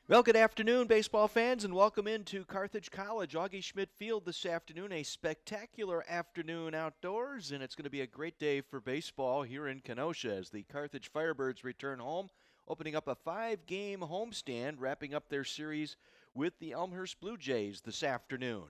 Well, good afternoon, baseball fans, and welcome into Carthage College Augie Schmidt Field this afternoon. A spectacular afternoon outdoors, and it's going to be a great day for baseball here in Kenosha as the Carthage Firebirds return home, opening up a 5-game homestand, wrapping up their series with the Elmhurst Blue Jays this afternoon.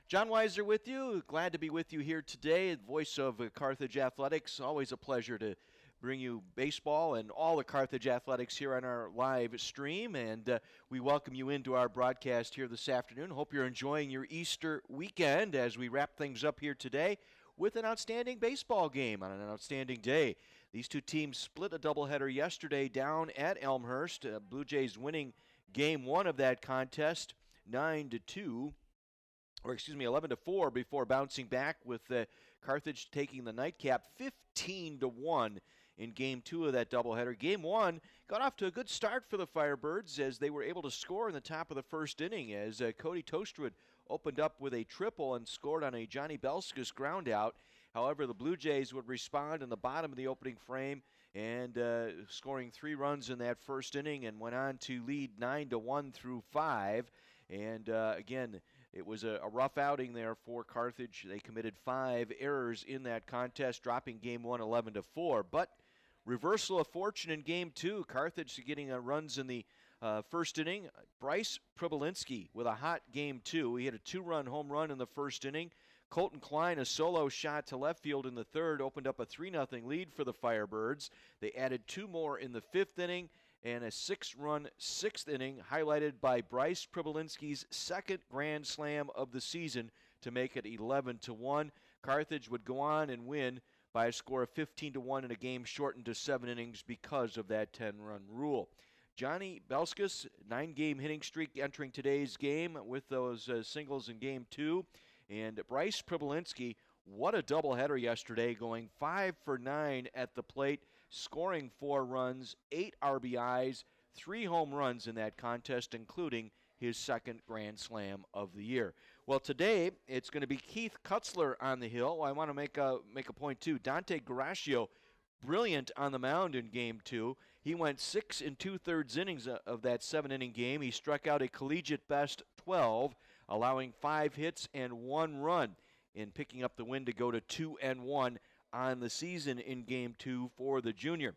John Weiser with you. Glad to be with you here today. Voice of Carthage Athletics. Always a pleasure to bring you baseball and all the Carthage athletics here on our live stream. And we welcome you into our broadcast here this afternoon. Hope you're enjoying your Easter weekend as we wrap things up here today with an outstanding baseball game on an outstanding day. These two teams split a doubleheader yesterday down at Elmhurst. Blue Jays winning game one of that contest 9-2. 11-4 before bouncing back with Carthage taking the nightcap 15-1 in Game 2 of that doubleheader. Game 1 got off to a good start for the Firebirds as they were able to score in the top of the first inning as Cody Toaster opened up with a triple and scored on a Johnny Belskis ground out. However, the Blue Jays would respond in the bottom of the opening frame and scoring 3 runs in that first inning and went on to lead 9-1 through 5. And again, it was a rough outing there for Carthage. They committed 5 errors in that contest, dropping Game 1 11-4. But reversal of fortune in Game 2. Carthage getting runs in the first inning. Bryce Pribolinski with a hot Game 2. He had a 2-run home run in the first inning. Colton Klein, a solo shot to left field in the third, opened up a 3-0 lead for the Firebirds. They added 2 more in the 5th inning and a 6-run 6th inning, highlighted by Bryce Pribolinski's second grand slam of the season to make it 11-1. Carthage would go on and win by a score of 15-1 in a game shortened to 7 innings because of that 10-run rule. Johnny Belskis, 9-game hitting streak entering today's game with those singles in Game 2. And Bryce Pribolinski, what a doubleheader yesterday, going 5 for 9 at the plate, scoring 4 runs, 8 RBIs, 3 home runs in that contest, including his second grand slam of the year. Well, today it's going to be Keith Cutzler on the hill. I want to make a point too. Dante Garaccio, brilliant on the mound in Game 2. He went 6 2/3 innings of that 7-inning game. He struck out a collegiate best 12, allowing 5 hits and 1 run in picking up the win to go to 2-1 on the season in Game 2 for the junior.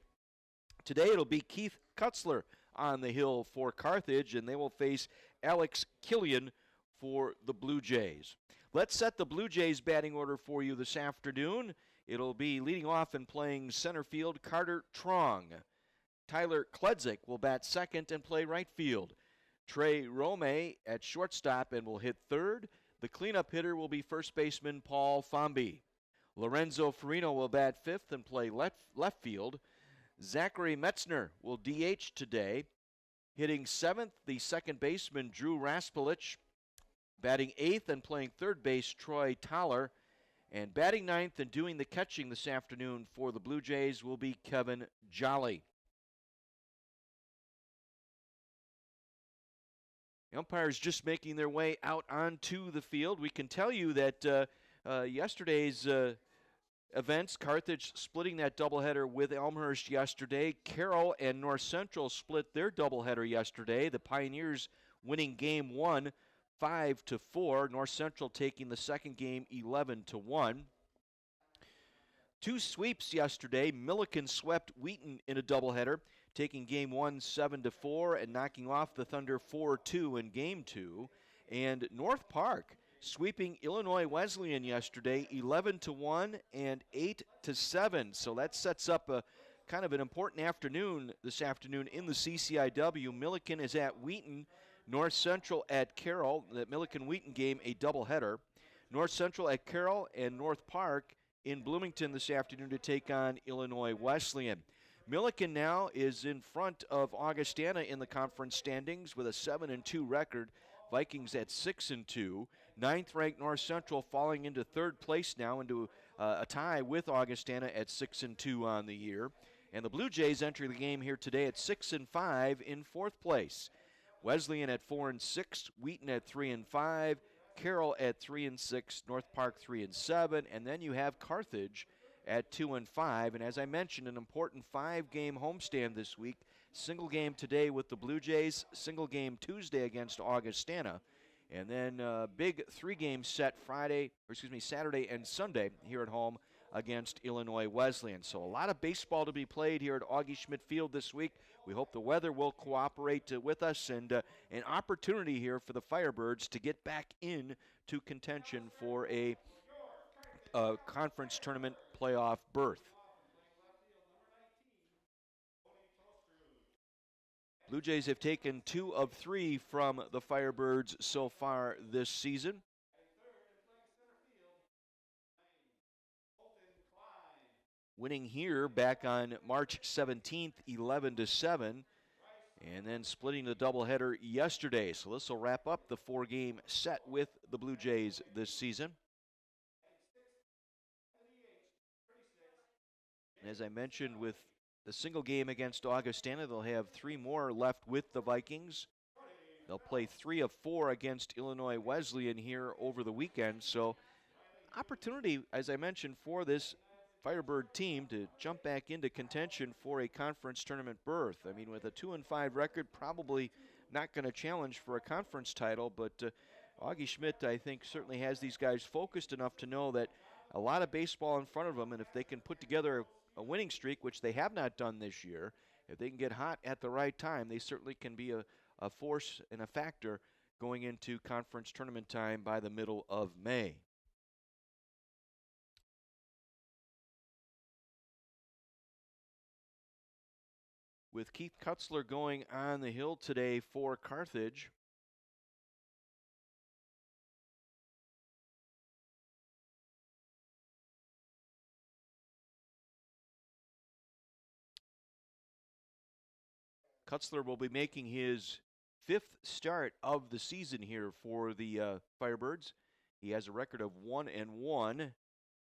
Today it'll be Keith Cutzler on the hill for Carthage, and they will face Alex Killian for the Blue Jays. Let's set the Blue Jays batting order for you this afternoon. It'll be leading off and playing center field Carter Trong. Tyler Kledzik will bat second and play right field. Trey Romay at shortstop and will hit third. The cleanup hitter will be first baseman Paul Fonby. Lorenzo Farino will bat fifth and play left field. Zachary Metzner will DH today. Hitting seventh, the second baseman Drew Raspolich. Batting eighth and playing third base Troy Toller. And batting ninth and doing the catching this afternoon for the Blue Jays will be Kevin Jolly. The umpires just making their way out onto the field. We can tell you that yesterday's events, Carthage splitting that doubleheader with Elmhurst yesterday. Carroll and North Central split their doubleheader yesterday. The Pioneers winning Game 1 5-4. North Central taking the second game 11-1. 2 sweeps yesterday. Milliken swept Wheaton in a doubleheader, taking Game 1 7-4 and knocking off the Thunder 4-2 in Game 2. And North Park sweeping Illinois Wesleyan yesterday 11-1 and 8-7. So that sets up a kind of an important afternoon this afternoon in the CCIW. Milliken is at Wheaton, North Central at Carroll. The Milliken-Wheaton game a doubleheader. North Central at Carroll and North Park in Bloomington this afternoon to take on Illinois Wesleyan. Milliken now is in front of Augustana in the conference standings with a 7-2 record. Vikings at 6-2. Ninth-ranked North Central falling into third place now into a tie with Augustana at 6-2 on the year. And the Blue Jays enter the game here today at 6-5 in fourth place. Wesleyan at 4-6, Wheaton at 3-5, Carroll at 3-6, North Park 3-7, and then you have Carthage at 2-5. And as I mentioned, an important 5-game homestand this week. Single game today with the Blue Jays, single game Tuesday against Augustana, and then big 3-game set Saturday and Sunday here at home against Illinois Wesleyan. So a lot of baseball to be played here at Augie Schmidt Field this week. We hope the weather will cooperate with us, and an opportunity here for the Firebirds to get back in to contention for a conference tournament playoff berth. Blue Jays have taken 2 of 3 from the Firebirds so far this season. Winning here back on March 17th, 11-7, and then splitting the doubleheader yesterday. So this will wrap up the 4-game set with the Blue Jays this season. And as I mentioned, with the single game against Augustana, they'll have 3 more left with the Vikings. They'll play 3 of 4 against Illinois Wesleyan here over the weekend. So opportunity, as I mentioned, for this Firebird team to jump back into contention for a conference tournament berth. I mean, with a 2-5 record, probably not going to challenge for a conference title, but Augie Schmidt, I think, certainly has these guys focused enough to know that a lot of baseball in front of them, and if they can put together a winning streak, which they have not done this year, if they can get hot at the right time, they certainly can be a force and a factor going into conference tournament time by the middle of May. With Keith Cutzler going on the hill today for Carthage. Cutzler will be making his 5th start of the season here for the Firebirds. He has a record of 1-1,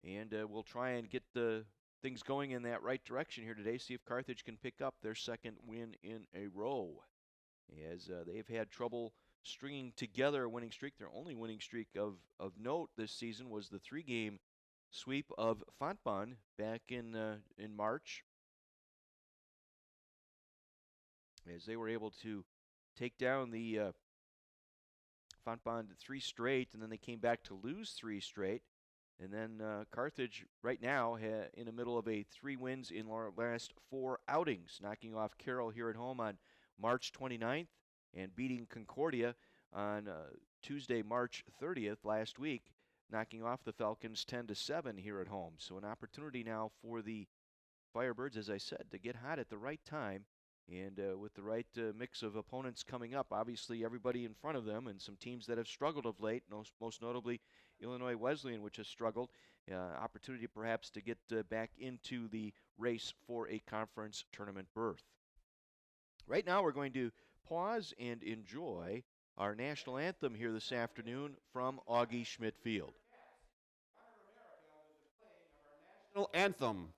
and we'll try and get the things going in that right direction here today, see if Carthage can pick up their 2nd win in a row, as they've had trouble stringing together a winning streak. Their only winning streak of note this season was the 3-game sweep of Fonby back in March, as they were able to take down the Fonby 3 straight, and then they came back to lose 3 straight. And then Carthage right now in the middle of a 3 wins in last 4 outings, knocking off Carroll here at home on March 29th and beating Concordia on Tuesday, March 30th last week, knocking off the Falcons 10-7 here at home. So an opportunity now for the Firebirds, as I said, to get hot at the right time, and with the right mix of opponents coming up. Obviously, everybody in front of them, and some teams that have struggled of late, most notably Illinois Wesleyan, which has struggled. Opportunity perhaps to get back into the race for a conference tournament berth. Right now, we're going to pause and enjoy our national anthem here this afternoon from Augie Schmidt Field. National anthem.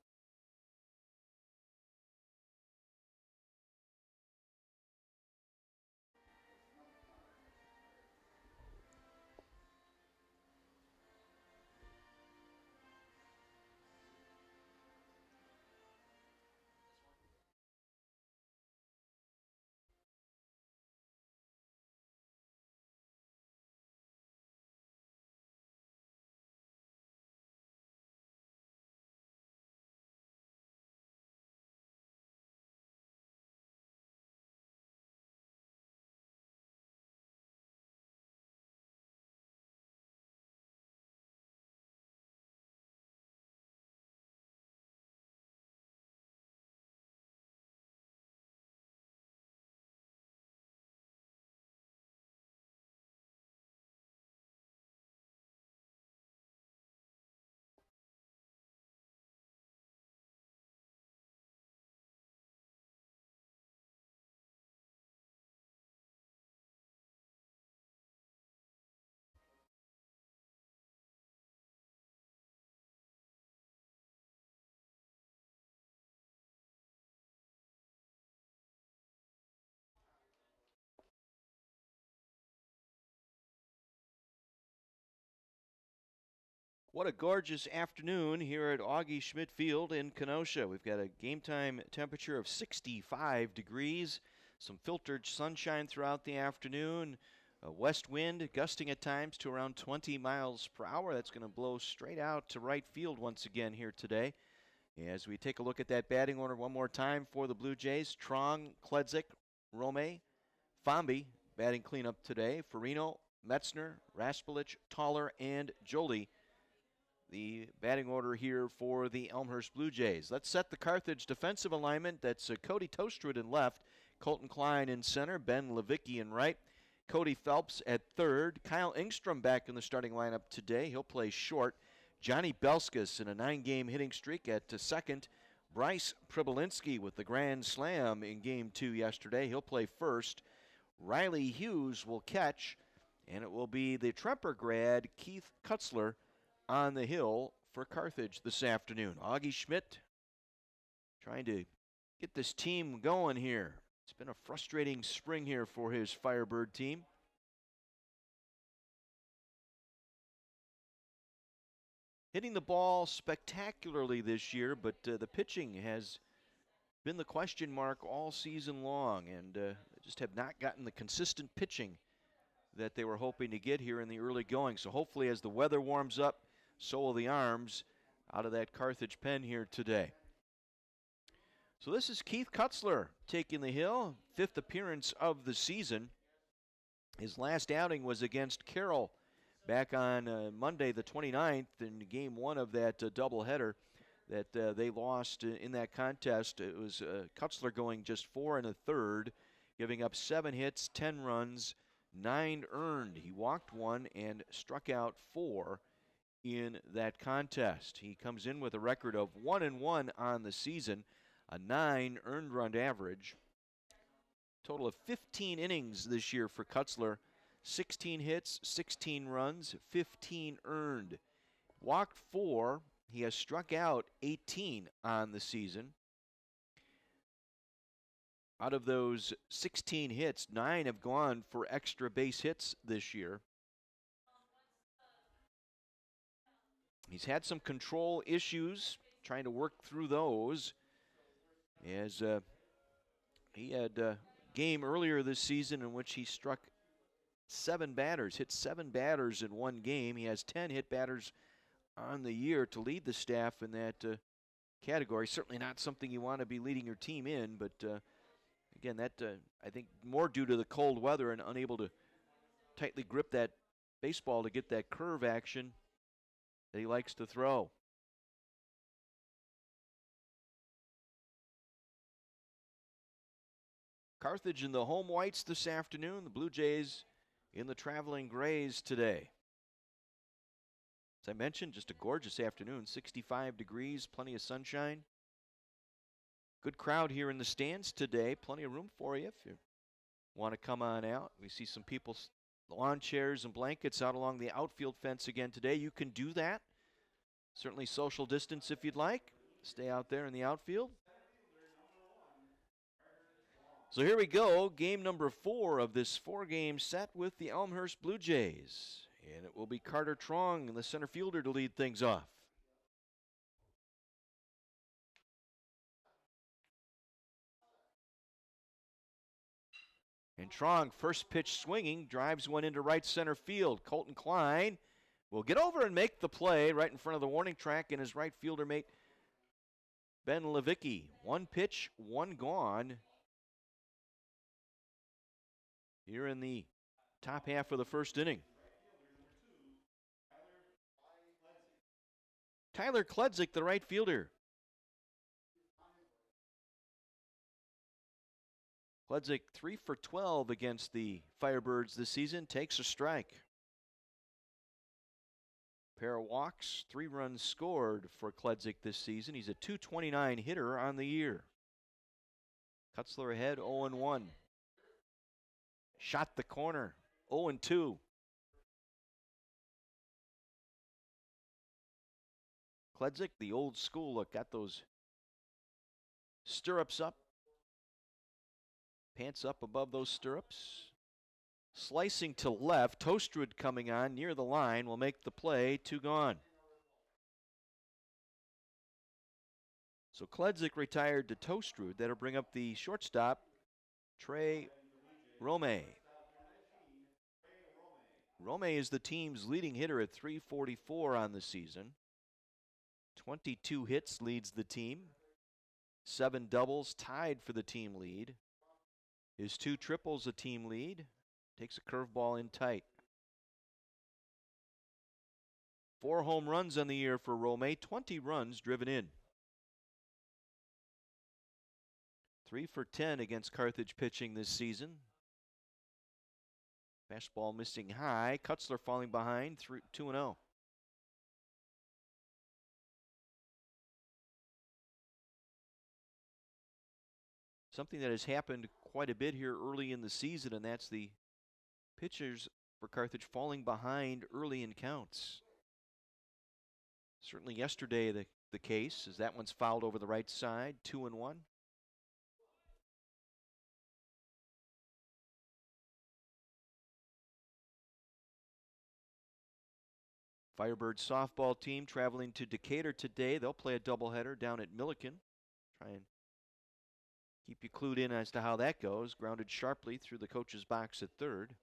What a gorgeous afternoon here at Augie Schmidt Field in Kenosha. We've got a game time temperature of 65 degrees, some filtered sunshine throughout the afternoon, a west wind gusting at times to around 20 miles per hour. That's going to blow straight out to right field once again here today. As we take a look at that batting order one more time for the Blue Jays, Trong, Kledzik, Romay, Fonby batting cleanup today, Farino, Metzner, Raspulich, Toller, and Jolie. The batting order here for the Elmhurst Blue Jays. Let's set the Carthage defensive alignment. That's Cody Toaster in left, Colton Klein in center, Ben Levicki in right, Cody Phelps at third, Kyle Angstrom back in the starting lineup today. He'll play short. Johnny Belskis in a 9-game hitting streak at second. Bryce Pribolinski with the grand slam in Game 2 yesterday. He'll play first. Riley Hughes will catch, and it will be the Tremper grad Keith Cutzler on the hill for Carthage this afternoon. Augie Schmidt trying to get this team going here. It's been a frustrating spring here for his Firebird team. Hitting the ball spectacularly this year, but the pitching has been the question mark all season long, and just have not gotten the consistent pitching that they were hoping to get here in the early going. So hopefully as the weather warms up, so will the arms out of that Carthage pen here today. So this is Keith Cutzler taking the hill, 5th appearance of the season. His last outing was against Carroll back on Monday the 29th in Game 1 of that doubleheader that they lost in that contest. It was Cutzler going just 4 1/3, giving up 7 hits, 10 runs, 9 earned. He walked 1 and struck out 4 in that contest. He comes in with a record of 1-1 on the season, a 9 earned run average. Total of 15 innings this year for Cutzler, 16 hits, 16 runs, 15 earned. Walked 4. He has struck out 18 on the season. Out of those 16 hits, 9 have gone for extra base hits this year. He's had some control issues, trying to work through those, as he had a game earlier this season in which he struck 7 batters, hit 7 batters in one game. He has 10 hit batters on the year to lead the staff in that category. Certainly not something you want to be leading your team in, but again, that I think more due to the cold weather and unable to tightly grip that baseball to get that curve action that he likes to throw. Carthage in the home whites this afternoon. The Blue Jays in the traveling grays today. As I mentioned, just a gorgeous afternoon, 65 degrees, plenty of sunshine. Good crowd here in the stands today. Plenty of room for you if you want to come on out. We see some people, lawn chairs and blankets out along the outfield fence again today. You can do that. Certainly social distance if you'd like. Stay out there in the outfield. So here we go, game number 4 of this 4-game set with the Elmhurst Blue Jays. And it will be Carter Trong, the center fielder, to lead things off. And Trong, first pitch swinging, drives one into right center field. Colton Klein will get over and make the play right in front of the warning track, and his right fielder mate, Ben Levicki. 1 pitch, 1 gone here in the top half of the first inning. Tyler Kledzik, the right fielder. Kledzik 3 for 12 against the Firebirds this season, takes a strike. Pair of walks, 3 runs scored for Kledzik this season. He's a .229 hitter on the year. Cutzler ahead, 0-1. Shot the corner, 0-2. Kledzik, the old school look, got those stirrups up. Pants up above those stirrups. Slicing to left, Toastwood coming on near the line will make the play, 2 gone. So Cledzik retired to Toaster. That'll bring up the shortstop, Trey Romay. Romay is the team's leading hitter at .344 on the season. 22 hits leads the team. 7 doubles tied for the team lead. His 2 triples a team lead. Takes a curveball in tight. 4 home runs on the year for Romay. 20 runs driven in. 3 for 10 against Carthage pitching this season. Fastball missing high. Cutzler falling behind, 2-0. Something that has happened quite a bit here early in the season, and that's the pitchers for Carthage falling behind early in counts. Certainly yesterday the case, as that one's fouled over the right side, 2-1. Firebird softball team traveling to Decatur today. They'll play a doubleheader down at Milliken. Try and keep you clued in as to how that goes. Grounded sharply through the coach's box at third.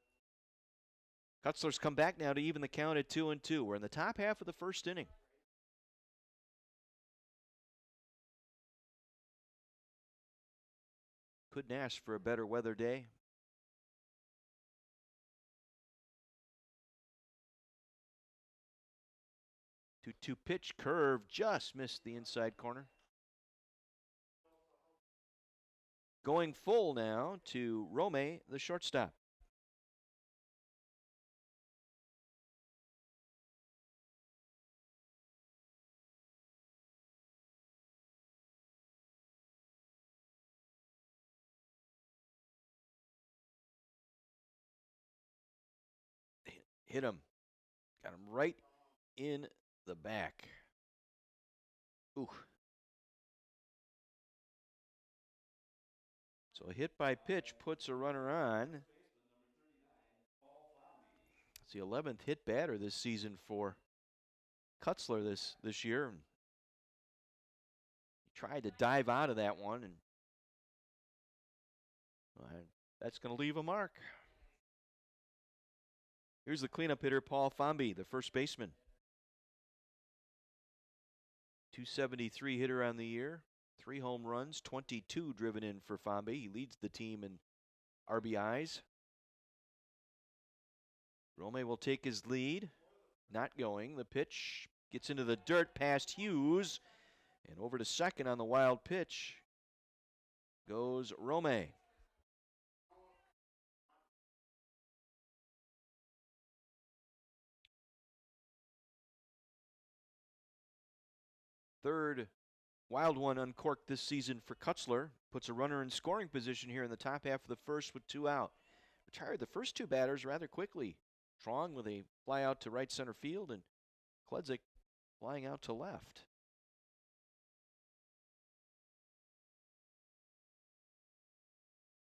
Cutzler's come back now to even the count at 2-2. We're in the top half of the first inning. Couldn't ask for a better weather day. 2-2 pitch, curve, just missed the inside corner. Going full now to Romay, the shortstop. Hit him. Got him right in the back. Ooh. So a hit by pitch puts a runner on. It's the 11th hit batter this season for Cutzler this year. He tried to dive out of that one, and that's going to leave a mark. Here's the cleanup hitter, Paul Fonby, the first baseman. 273 hitter on the year, 3 home runs, 22 driven in for Fonby. He leads the team in RBIs. Romay will take his lead. Not going. The pitch gets into the dirt past Hughes. And over to second on the wild pitch goes Romay. Third wild one uncorked this season for Cutzler. Puts a runner in scoring position here in the top half of the first with 2 out. Retired the first 2 batters rather quickly. Trong with a fly out to right center field, and Cledzik flying out to left.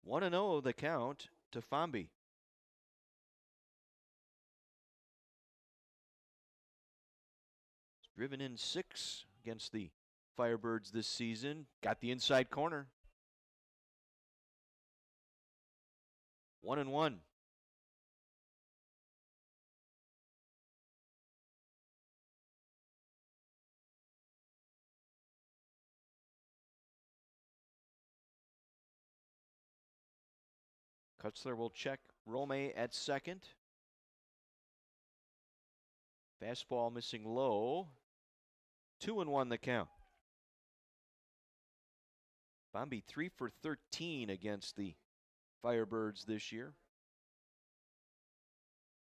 One 1-0 the count to Fonby. Driven in 6 against the Firebirds this season. Got the inside corner. 1-1. Cutzler will check Romay at second. Fastball missing low. 2-1 the count. Fonby 3 for 13 against the Firebirds this year.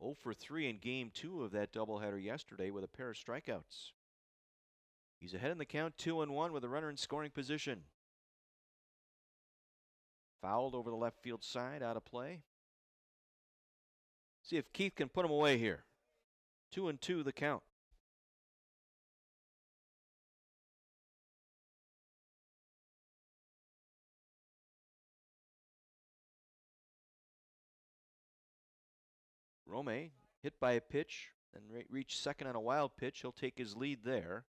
0 for 3 in game 2 of that doubleheader yesterday with a pair of strikeouts. He's ahead in the count, 2-1 with a runner in scoring position. Fouled over the left field side, out of play. See if Keith can put him away here. 2-2 the count. Romay hit by a pitch and reach second on a wild pitch. He'll take his lead there.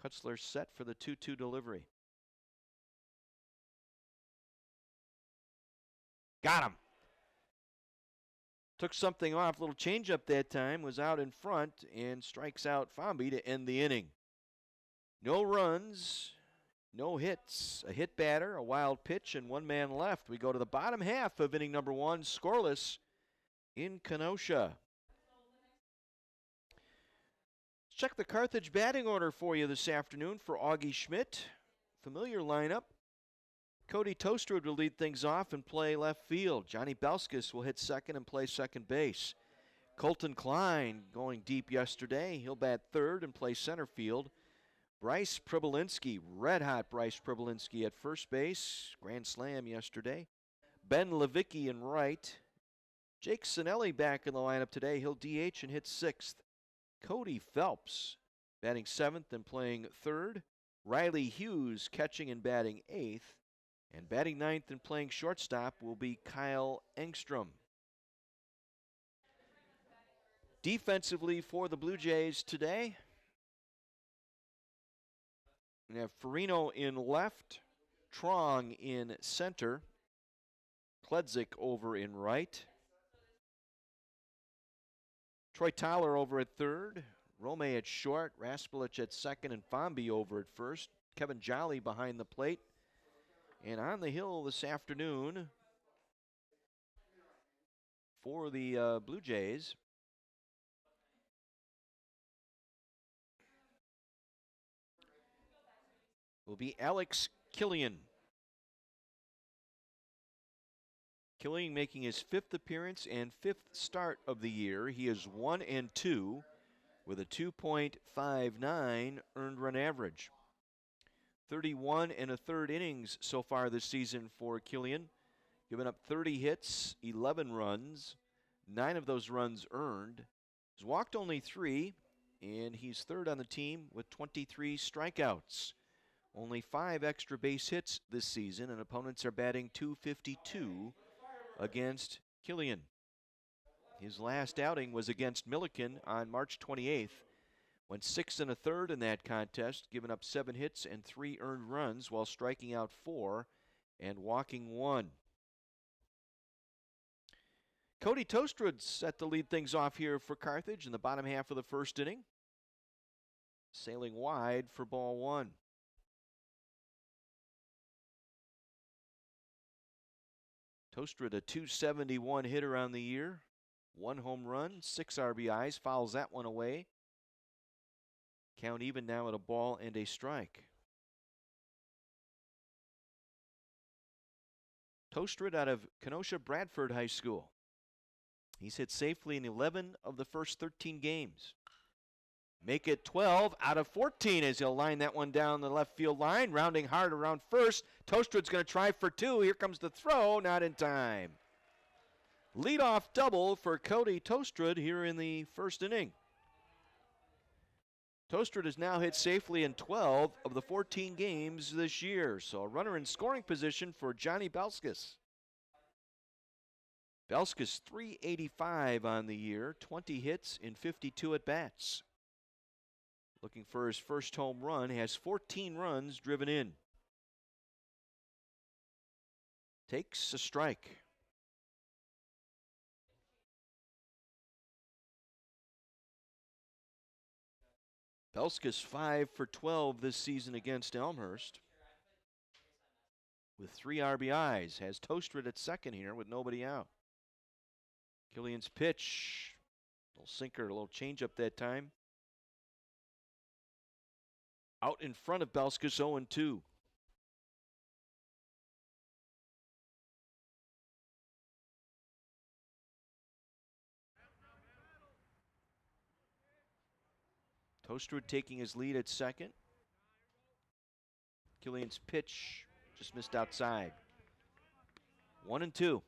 Cutzler set for the 2-2 delivery. Got him. Took something off. Little changeup that time. Was out in front and strikes out Fonby to end the inning. No runs, no hits. A hit batter, a wild pitch, and one man left. We go to the bottom half of inning number 1, scoreless in Kenosha. Let's check the Carthage batting order for you this afternoon for Augie Schmidt. Familiar lineup. Cody Toaster will lead things off and play left field. Johnny Belskis will hit second and play second base. Colton Klein going deep yesterday. He'll bat third and play center field. Bryce Pribolinski, red-hot Bryce Pribolinski at first base. Grand slam yesterday. Ben Levicki in right. Jake Sinelli back in the lineup today. He'll DH and hit sixth. Cody Phelps batting seventh and playing third. Riley Hughes catching and batting eighth. And batting ninth and playing shortstop will be Kyle Angstrom. Defensively for the Blue Jays today, we have Farino in left, Trong in center, Kledzik over in right, Troy Tyler over at third, Romay at short, Raspulich at second, and Fonby over at first. Kevin Jolly behind the plate. And on the hill this afternoon for the Blue Jays, will be Alex Killian. Killian making his fifth appearance and fifth start of the year. He is 1-2 with a 2.59 earned run average. 31 1/3 innings so far this season for Killian. Giving up 30 hits, 11 runs, 9 of those runs earned. He's walked only 3, and he's third on the team with 23 strikeouts. Only 5 extra base hits this season, and opponents are batting .252 against Killian. His last outing was against Milliken on March 28th. Went 6 1/3 in that contest, giving up 7 hits and 3 earned runs while striking out 4 and walking 1. Cody Toaster set to lead things off here for Carthage in the bottom half of the first inning. Sailing wide for ball 1. Toaster, a .271 hitter on the year. 1 home run, 6 RBIs, fouls that one away. Count even now at a ball and a strike. Toaster out of Kenosha Bradford High School. He's hit safely in 11 of the first 13 games. Make it 12 out of 14 as he'll line that one down the left field line. Rounding hard around first. Toastred's going to try for 2. Here comes the throw, not in time. Leadoff double for Cody Toaster here in the first inning. Toaster has now hit safely in 12 of the 14 games this year. So a runner in scoring position for Johnny Belskis. Belskis .385 on the year, 20 hits in 52 at-bats. Looking for his first home run, has 14 runs driven in. Takes a strike. Belskis 5 for 12 this season against Elmhurst with 3 RBIs. Has Toaster at second here with nobody out. Killian's pitch, little sinker, a little changeup that time. Out in front of Belskis, 0-2. Toaster taking his lead at second. Killian's pitch just missed outside. 1-2.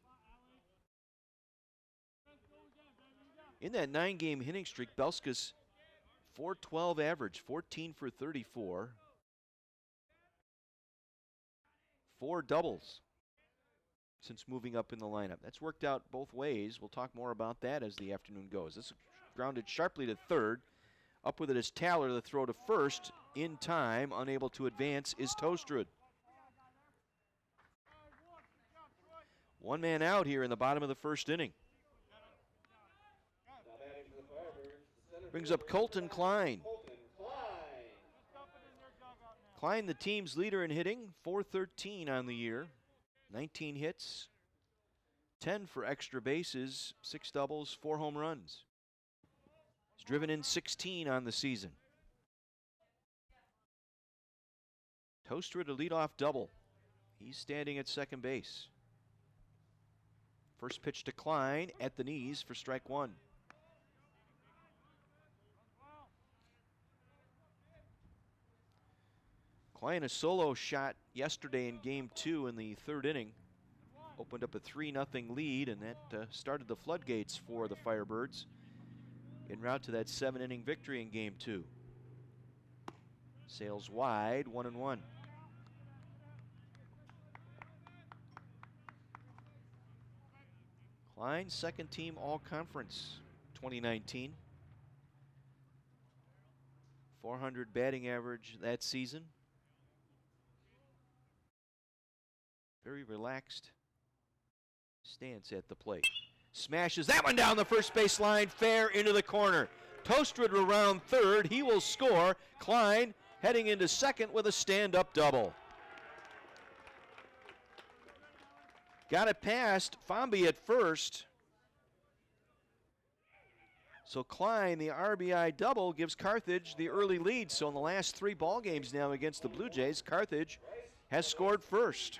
In that 9-game hitting streak, Belskis .412 average, 14 for 34. 4 doubles since moving up in the lineup. That's worked out both ways. We'll talk more about that as the afternoon goes. This is grounded sharply to third. Up with it is Taylor. The throw to first in time. Unable to advance is Toaster. One man out here in the bottom of the first inning. Brings up Colton Klein. Klein, the team's leader in hitting, .413 on the year. 19 hits, 10 for extra bases, 6 doubles, 4 home runs. He's driven in 16 on the season. Toaster to lead off double. He's standing at second base. First pitch to Klein at the knees for strike one. Klein a solo shot yesterday in game 2 in the third inning. Opened up a 3-0 lead, and that started the floodgates for the Firebirds en route to that 7-inning victory in game 2. Sails wide, 1-1. Klein, second team all-conference 2019. 400 batting average that season. Very relaxed stance at the plate. Smashes that one down the first base line, fair into the corner. Toaster around third. He will score. Klein heading into second with a stand-up double. Got it past Fonby at first. So Klein, the RBI double, gives Carthage the early lead. So in the last 3 ball games now against the Blue Jays, Carthage has scored first.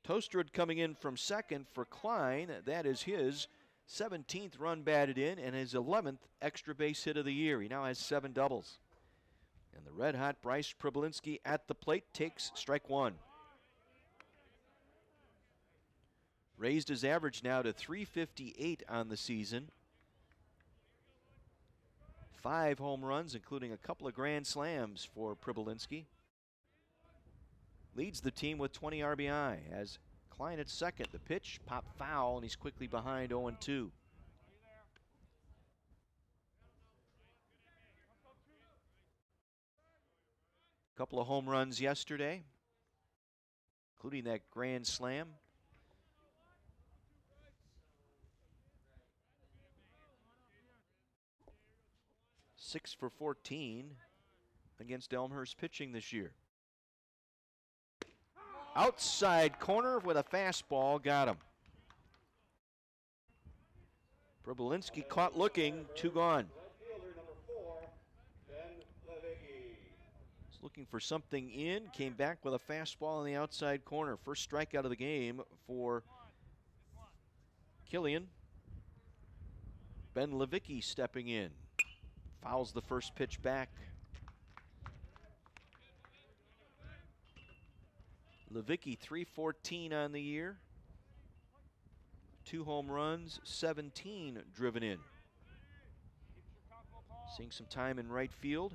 Toaster coming in from second for Klein. That is his 17th run batted in and his 11th extra base hit of the year. He now has 7 doubles. And the red-hot Bryce Pribolinski at the plate takes strike one. Raised his average now to .358 on the season. 5 home runs, including a couple of grand slams for Pribolinski. Leads the team with 20 RBI as Klein at second. The pitch, pop foul, and he's quickly behind 0-2. Couple of home runs yesterday, including that grand slam. Six for 14 against Elmhurst pitching this year. Outside corner with a fastball, got him. Pribolinski caught looking, 2 gone. He's looking for something in, came back with a fastball in the outside corner. First strikeout of the game for Killian. Ben Levicki stepping in. Fouls the first pitch back. Levicki, .314 on the year. 2 home runs, 17 driven in. Seeing some time in right field.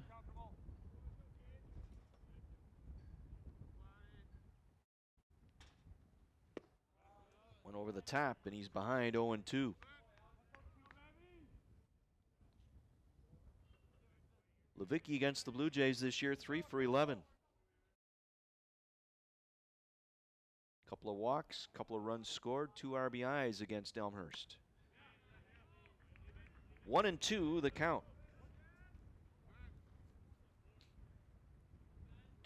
Went over the top, and he's behind 0-2. Levicki against the Blue Jays this year, 3 for 11. Couple of walks, couple of runs scored, 2 RBIs against Elmhurst. 1-2 the count.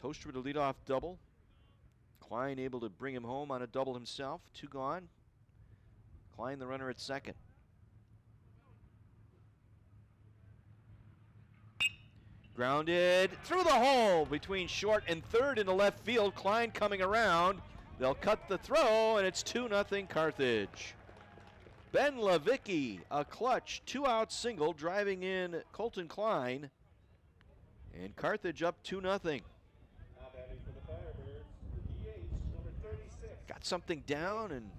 Toaster to lead off double. Klein able to bring him home on a double himself. 2 gone. Klein the runner at second. Grounded through the hole between short and third into left field. Klein coming around. They'll cut the throw, and it's 2-0 Carthage. Ben Levicki, a clutch 2-out single, driving in Colton Klein. And Carthage up 2-0. Got something down and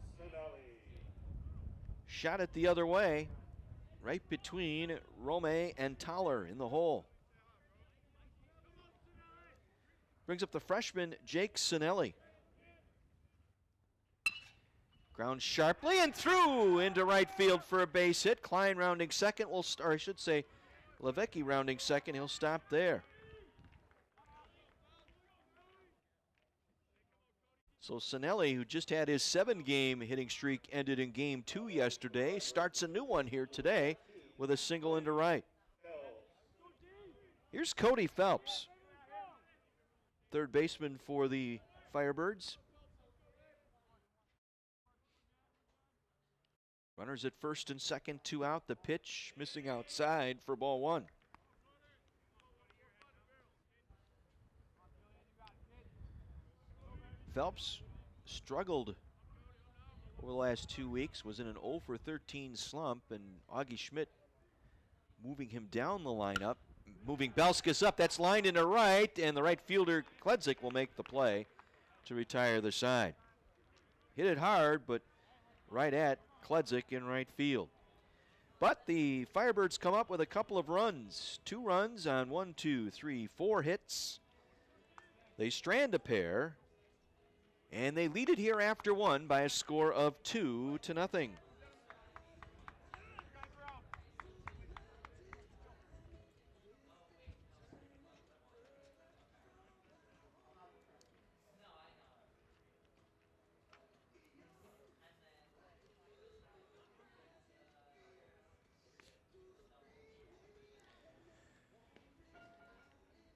shot it the other way. Right between Romay and Toller in the hole. Brings up the freshman, Jake Sinelli. Ground sharply and through into right field for a base hit. Klein rounding second, or I should say Levecki rounding second. He'll stop there. So Sinelli, who just had his 7-game hitting streak ended in Game 2 yesterday, starts a new one here today with a single into right. Here's Cody Phelps, third baseman for the Firebirds. Runners at first and second, 2 out. The pitch missing outside for ball 1. Phelps struggled over the last 2 weeks, was in an 0 for 13 slump, and Augie Schmidt moving him down the lineup, moving Belskis up. That's lined into right, and the right fielder, Kledzik, will make the play to retire the side. Hit it hard, but right at Kledzik in right field. But the Firebirds come up with a couple of runs. 2 runs on 1, 2, 3, 4 hits. They strand a pair, and they lead it here after 1 by a score of 2-0.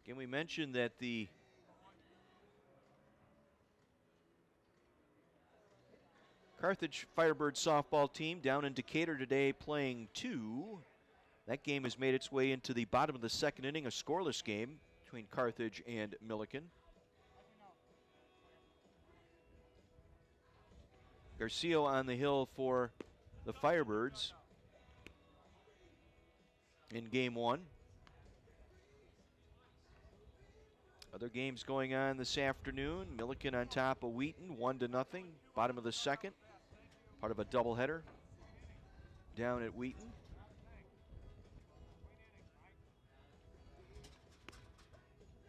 Again, we mentioned that the Carthage Firebird softball team down in Decatur today playing 2. That game has made its way into the bottom of the 2nd inning, a scoreless game between Carthage and Milliken. Garcia on the hill for the Firebirds in game 1. Other games going on this afternoon. Milliken on top of Wheaton, 1-0, bottom of the 2nd. Part of a doubleheader down at Wheaton.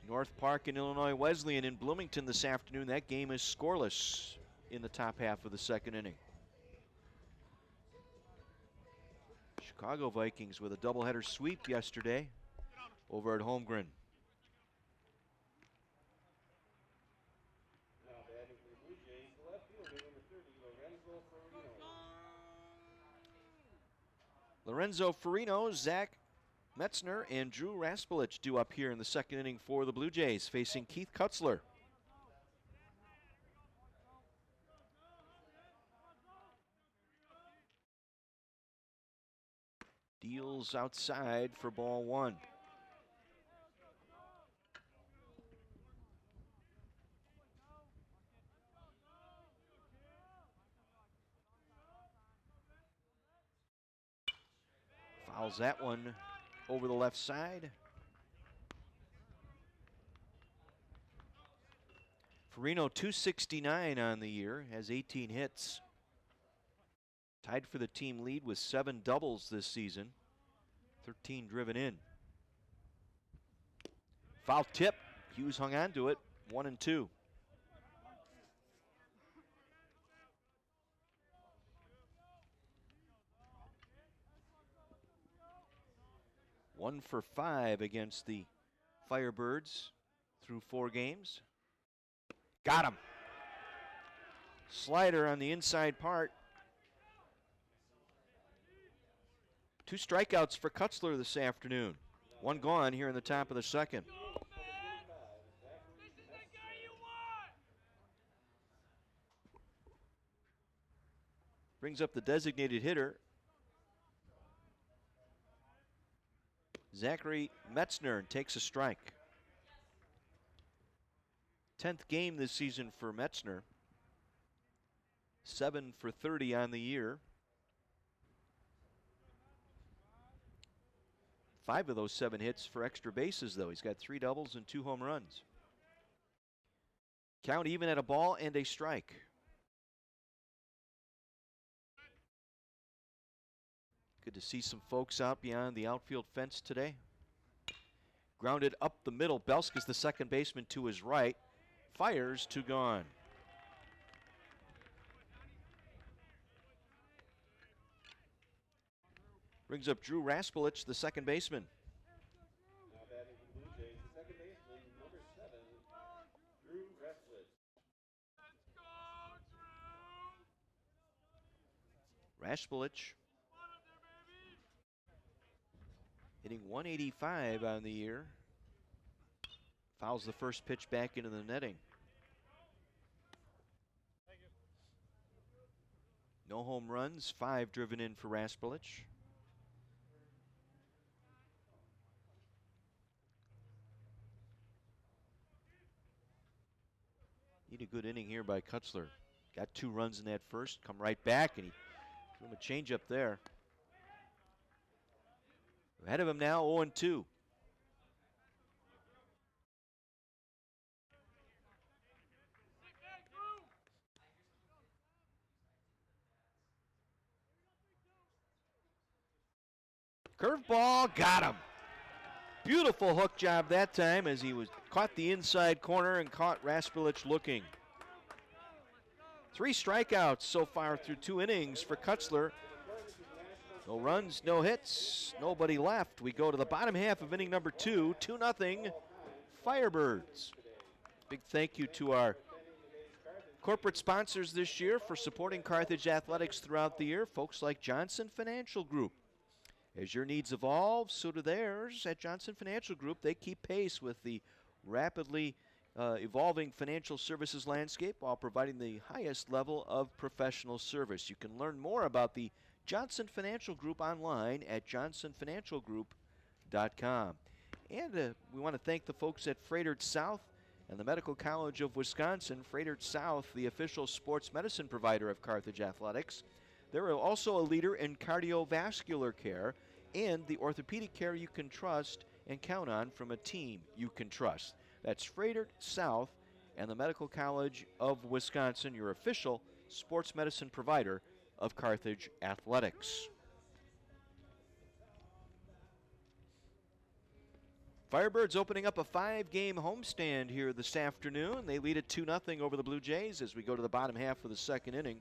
North Park and Illinois Wesleyan in Bloomington this afternoon. That game is scoreless in the top half of the 2nd inning. Chicago Vikings with a doubleheader sweep yesterday over at Holmgren. Lorenzo Farino, Zach Metzner, and Drew Raspolich due up here in the 2nd inning for the Blue Jays, facing Keith Cutzler. Deals outside for ball 1. Fouls that one over the left side. Farino, 269 on the year, has 18 hits. Tied for the team lead with 7 doubles this season, 13 driven in. Foul tip, Hughes hung on to it, 1-2. One for 5 against the Firebirds through 4 games. Got him. Slider on the inside part. 2 strikeouts for Cutzler this afternoon. 1 gone here in the top of the 2nd. Brings up the designated hitter, Zachary Metzner, and takes a strike. 10th game this season for Metzner. 7 for 30 on the year. 5 of those 7 hits for extra bases, though. He's got 3 doubles and 2 home runs. Count even at a ball and a strike. Good to see some folks out beyond the outfield fence today. Grounded up the middle. Belskis, the second baseman, to his right. Fires, 2 gone. Brings up Drew Raspolich, the second baseman. Now batting for the Blue Jays, the second baseman, number 7, Drew Raspolich. Raspolich hitting 185 on the year. Fouls the first pitch back into the netting. No home runs, 5 driven in for Raspolich. Need a good inning here by Cutzler. Got 2 runs in that first, come right back, and he threw him a changeup there. Ahead of him now, 0-2. Curveball, got him. Beautiful hook job that time as he was caught the inside corner and caught Raspolich looking. 3 strikeouts so far through 2 innings for Cutzler. No runs, no hits, nobody left. We go to the bottom half of inning number 2, 2-0 Firebirds. Big thank you to our corporate sponsors this year for supporting Carthage athletics throughout the year, folks like Johnson Financial Group. As your needs evolve, so do theirs. At Johnson Financial Group, they keep pace with the rapidly evolving financial services landscape while providing the highest level of professional service. You can learn more about the Johnson Financial Group online at johnsonfinancialgroup.com. And we want to thank the folks at Freighted South and the Medical College of Wisconsin. Freighted South, the official sports medicine provider of Carthage Athletics. They're also a leader in cardiovascular care and the orthopedic care you can trust and count on from a team you can trust. That's Freighted South and the Medical College of Wisconsin, your official sports medicine provider of Carthage Athletics. Firebirds opening up a 5-game homestand here this afternoon. They lead it 2-0 over the Blue Jays as we go to the bottom half of the second inning.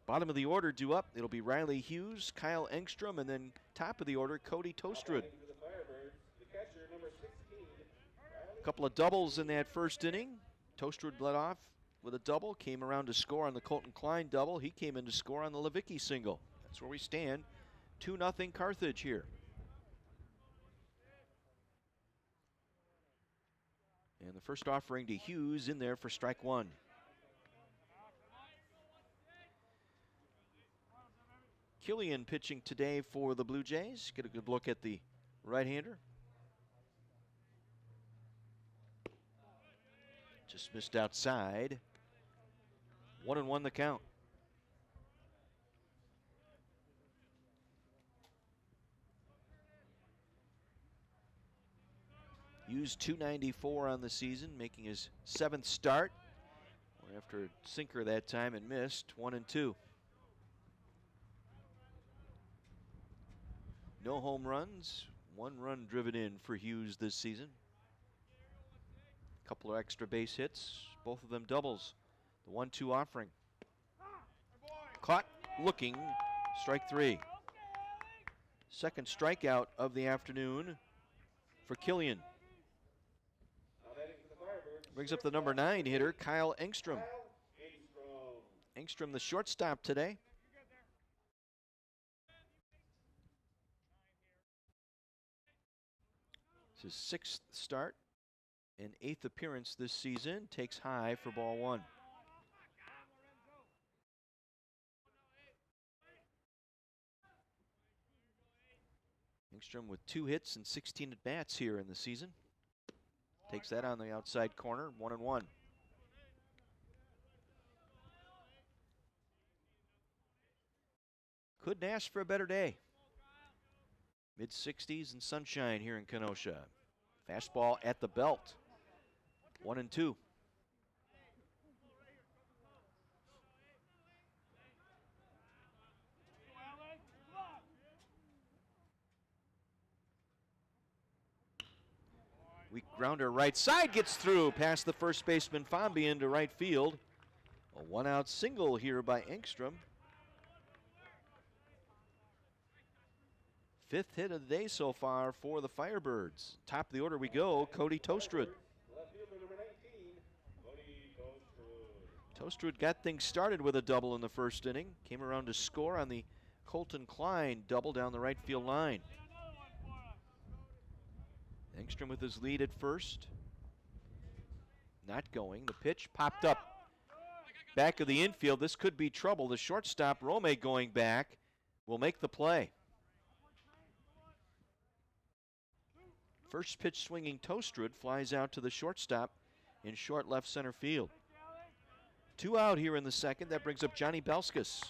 Bottom of the order due up, it'll be Riley Hughes, Kyle Angstrom, and then top of the order, Cody Toaster. A couple of doubles in that first inning. Toaster led off with a double, came around to score on the Colton Klein double. He came in to score on the Levicki single. That's where we stand. 2-0 Carthage here. And the first offering to Hughes in there for strike 1. Killian pitching today for the Blue Jays. Get a good look at the right-hander. Just missed outside. 1-1 the count. Used .294 on the season, making his 7th start. After a sinker that time and missed, 1-2. No home runs, 1 run driven in for Hughes this season. A couple of extra base hits, both of them doubles. The 1-2 offering. Caught, looking, strike 3. Second strikeout of the afternoon for Killian. Brings up the number 9 hitter, Kyle Angstrom. Angstrom, the shortstop today. It's his 6th start and 8th appearance this season. Takes high for ball 1. Angstrom with 2 hits and 16 at-bats here in the season. Takes that on the outside corner, 1-1. Couldn't ask for a better day. Mid-60s and sunshine here in Kenosha. Fastball at the belt. 1-2. Weak grounder right side, gets through past the first baseman Fonby into right field. A 1-out single here by Angstrom. Fifth hit of the day so far for the Firebirds. Top of the order we go, Cody Toaster. Left fielder number 19, Cody Toaster. Toaster got things started with a double in the first inning. Came around to score on the Colton Klein double down the right field line. Angstrom with his lead at first. Not going. The pitch popped up. Back of the infield. This could be trouble. The shortstop, Romay, going back, will make the play. First pitch swinging Toastrud flies out to the shortstop in short left center field. 2 out here in the second. That brings up Johnny Belskis.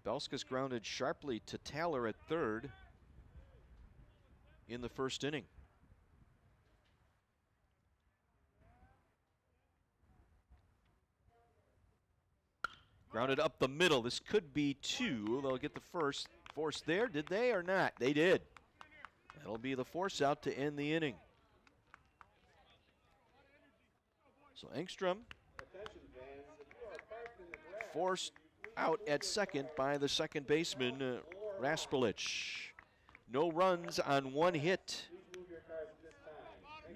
Belskis grounded sharply to Taylor at third in the first inning. Grounded up the middle. This could be 2. They'll get the first. Force there. Did they or not? They did. That'll be the force out to end the inning. So Angstrom forced out at second by the second baseman, Raspelich. No runs on 1 hit.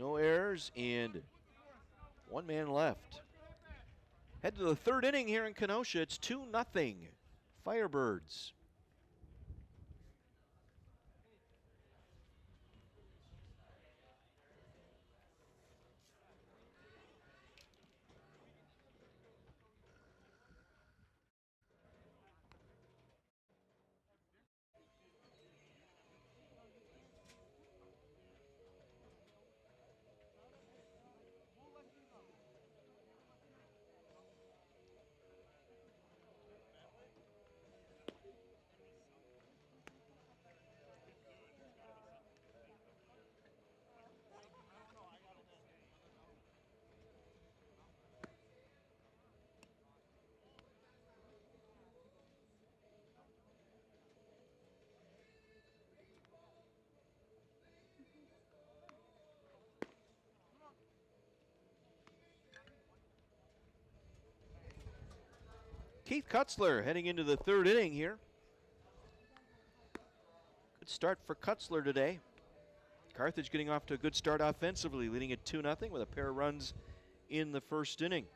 No errors and 1 man left. Head to the third inning here in Kenosha. It's 2-0 Firebirds. Keith Cutzler heading into the third inning here. Good start for Cutzler today. Carthage getting off to a good start offensively, leading at 2-0 with a pair of runs in the first inning.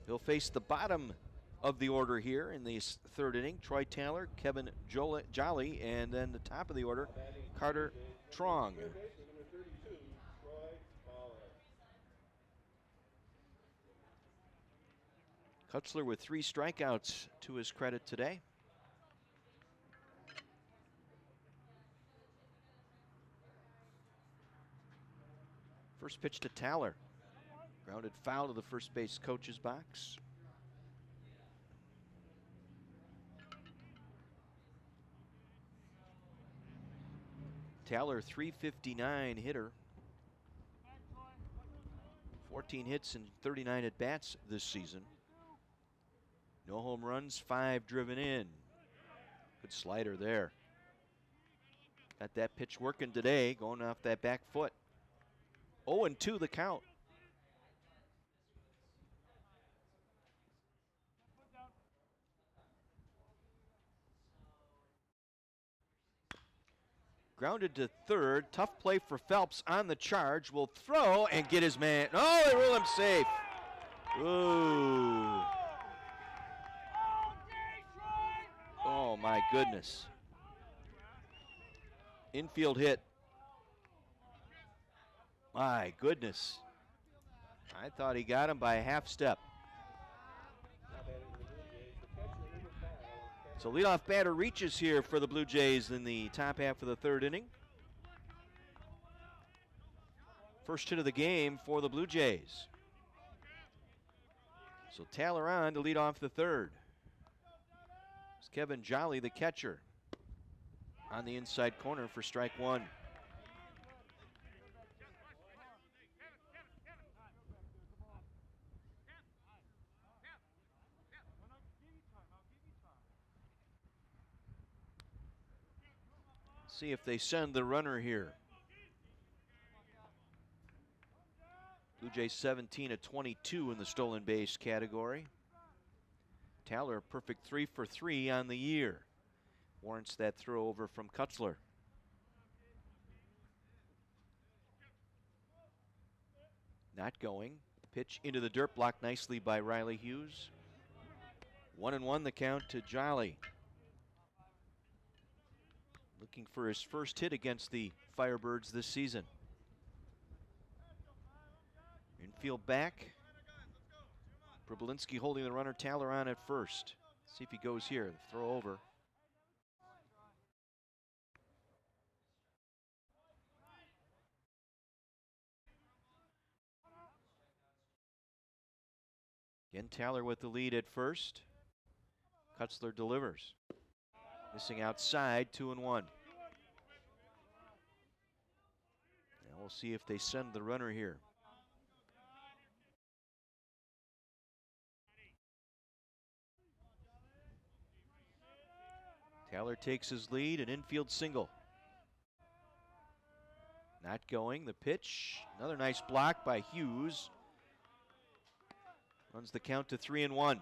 He'll face the bottom of the order here in this third inning. Troy Taylor, Kevin Jolly, and then the top of the order, Carter Trong. Cutzler with 3 strikeouts to his credit today. First pitch to Taylor. Grounded foul to the first base coach's box. Taylor, .359 hitter. 14 hits and 39 at-bats this season. No home runs, 5 driven in. Good slider there. Got that pitch working today, going off that back foot. 0-2 the count. Grounded to third. Tough play for Phelps on the charge. Will throw and get his man. Oh, they rule him safe. Ooh. Oh, my goodness. Infield hit. My goodness. I thought he got him by a half step. So leadoff batter reaches here for the Blue Jays in the top half of the third inning. First hit of the game for the Blue Jays. So Taylor on to lead off the third. It's Kevin Jolly, the catcher, on the inside corner for strike 1. See if they send the runner here. Blue Jays 17 of 22 in the stolen base category. Taylor a perfect 3 for 3 on the year. Warrants that throw over from Cutzler. Not going. Pitch into the dirt, blocked nicely by Riley Hughes. 1-1 the count to Jolly. Looking for his first hit against the Firebirds this season. Infield back. Probolinski holding the runner, Taylor on at first. See if he goes here. Throw over. Again, Taylor with the lead at first. Cutzler delivers. Missing outside, 2-1. Now we'll see if they send the runner here. Taylor takes his lead, an infield single. Not going, the pitch. Another nice block by Hughes. Runs the count to 3-1.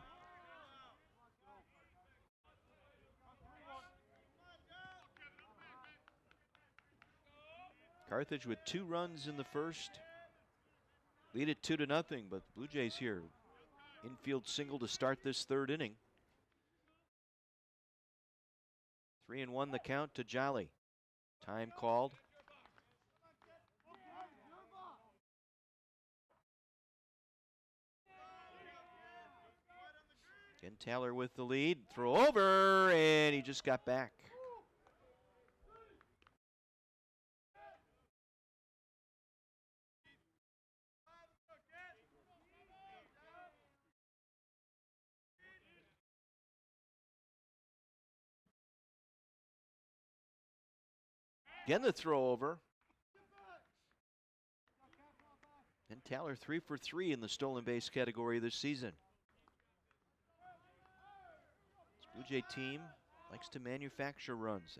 Carthage with 2 runs in the first. Lead it 2-0, but Blue Jays here. Infield single to start this third inning. 3-1 the count to Jolly. Time called. Again, Taylor with the lead. Throw over, and he just got back. Again, the throw over. And Taylor 3 for 3 in the stolen base category this season. Blue Jay team likes to manufacture runs.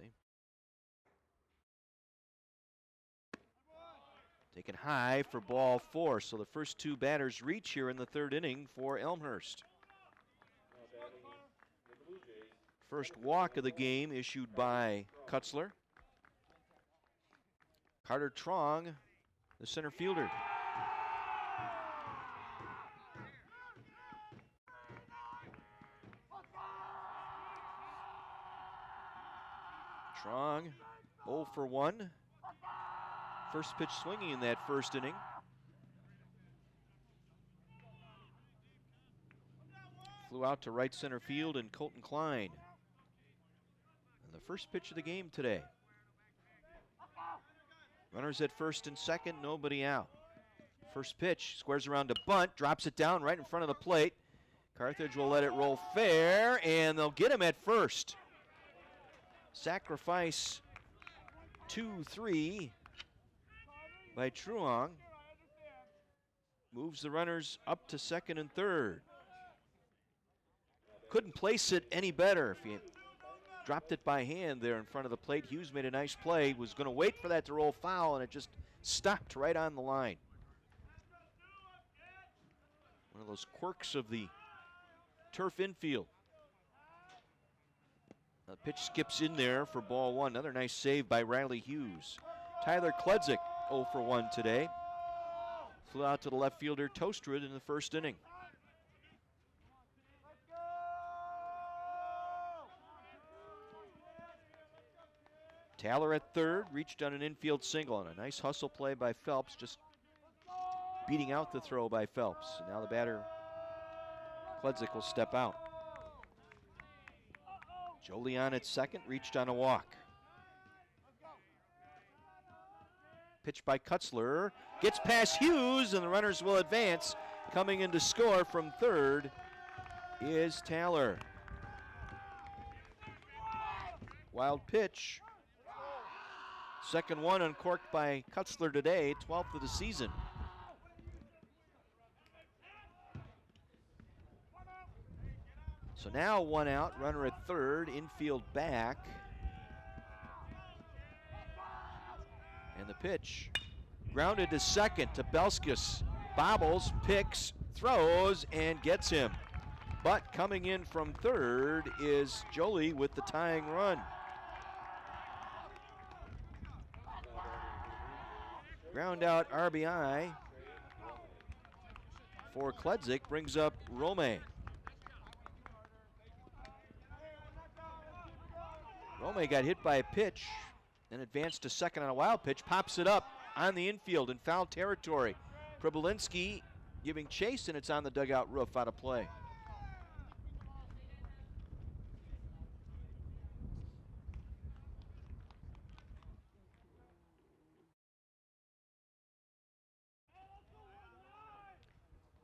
Taken high for ball 4. So the first 2 batters reach here in the third inning for Elmhurst. First walk of the game issued by Cutzler. Carter Trong, the center fielder. Trong, 0 for 1. First pitch swinging in that first inning. Flew out to right center field and Colton Klein. And the first pitch of the game today. Runners at first and second, nobody out. First pitch, squares around to bunt, drops it down right in front of the plate. Carthage will let it roll fair, and they'll get him at first. Sacrifice 2-3 by Truong. Moves the runners up to second and third. Couldn't place it any better. If he dropped it by hand there in front of the plate, Hughes made a nice play. Was going to wait for that to roll foul, and it just stopped right on the line. One of those quirks of the turf infield. The pitch skips in there for ball 1. Another nice save by Riley Hughes. Tyler Kludzik 0 for 1 today. Flew out to the left fielder Toaster in the first inning. Taylor at third, reached on an infield single, and a nice hustle play by Phelps, just beating out the throw by Phelps. And now the batter, Kludzik, will step out. Jolion at second, reached on a walk. Pitch by Cutzler, gets past Hughes, and the runners will advance. Coming in to score from third is Taylor. Wild pitch. Second one uncorked by Cutzler today, 12th of the season. So now 1 out, runner at third, infield back. And the pitch grounded to second to Belskis. bobbles, picks, throws, and gets him. But coming in from third is Jolie with the tying run. Ground out RBI for Kledzik brings up Romay. Romay got hit by a pitch, then advanced to second on a wild pitch, pops it up on the infield in foul territory. Pribolinski giving chase, and it's on the dugout roof, out of play.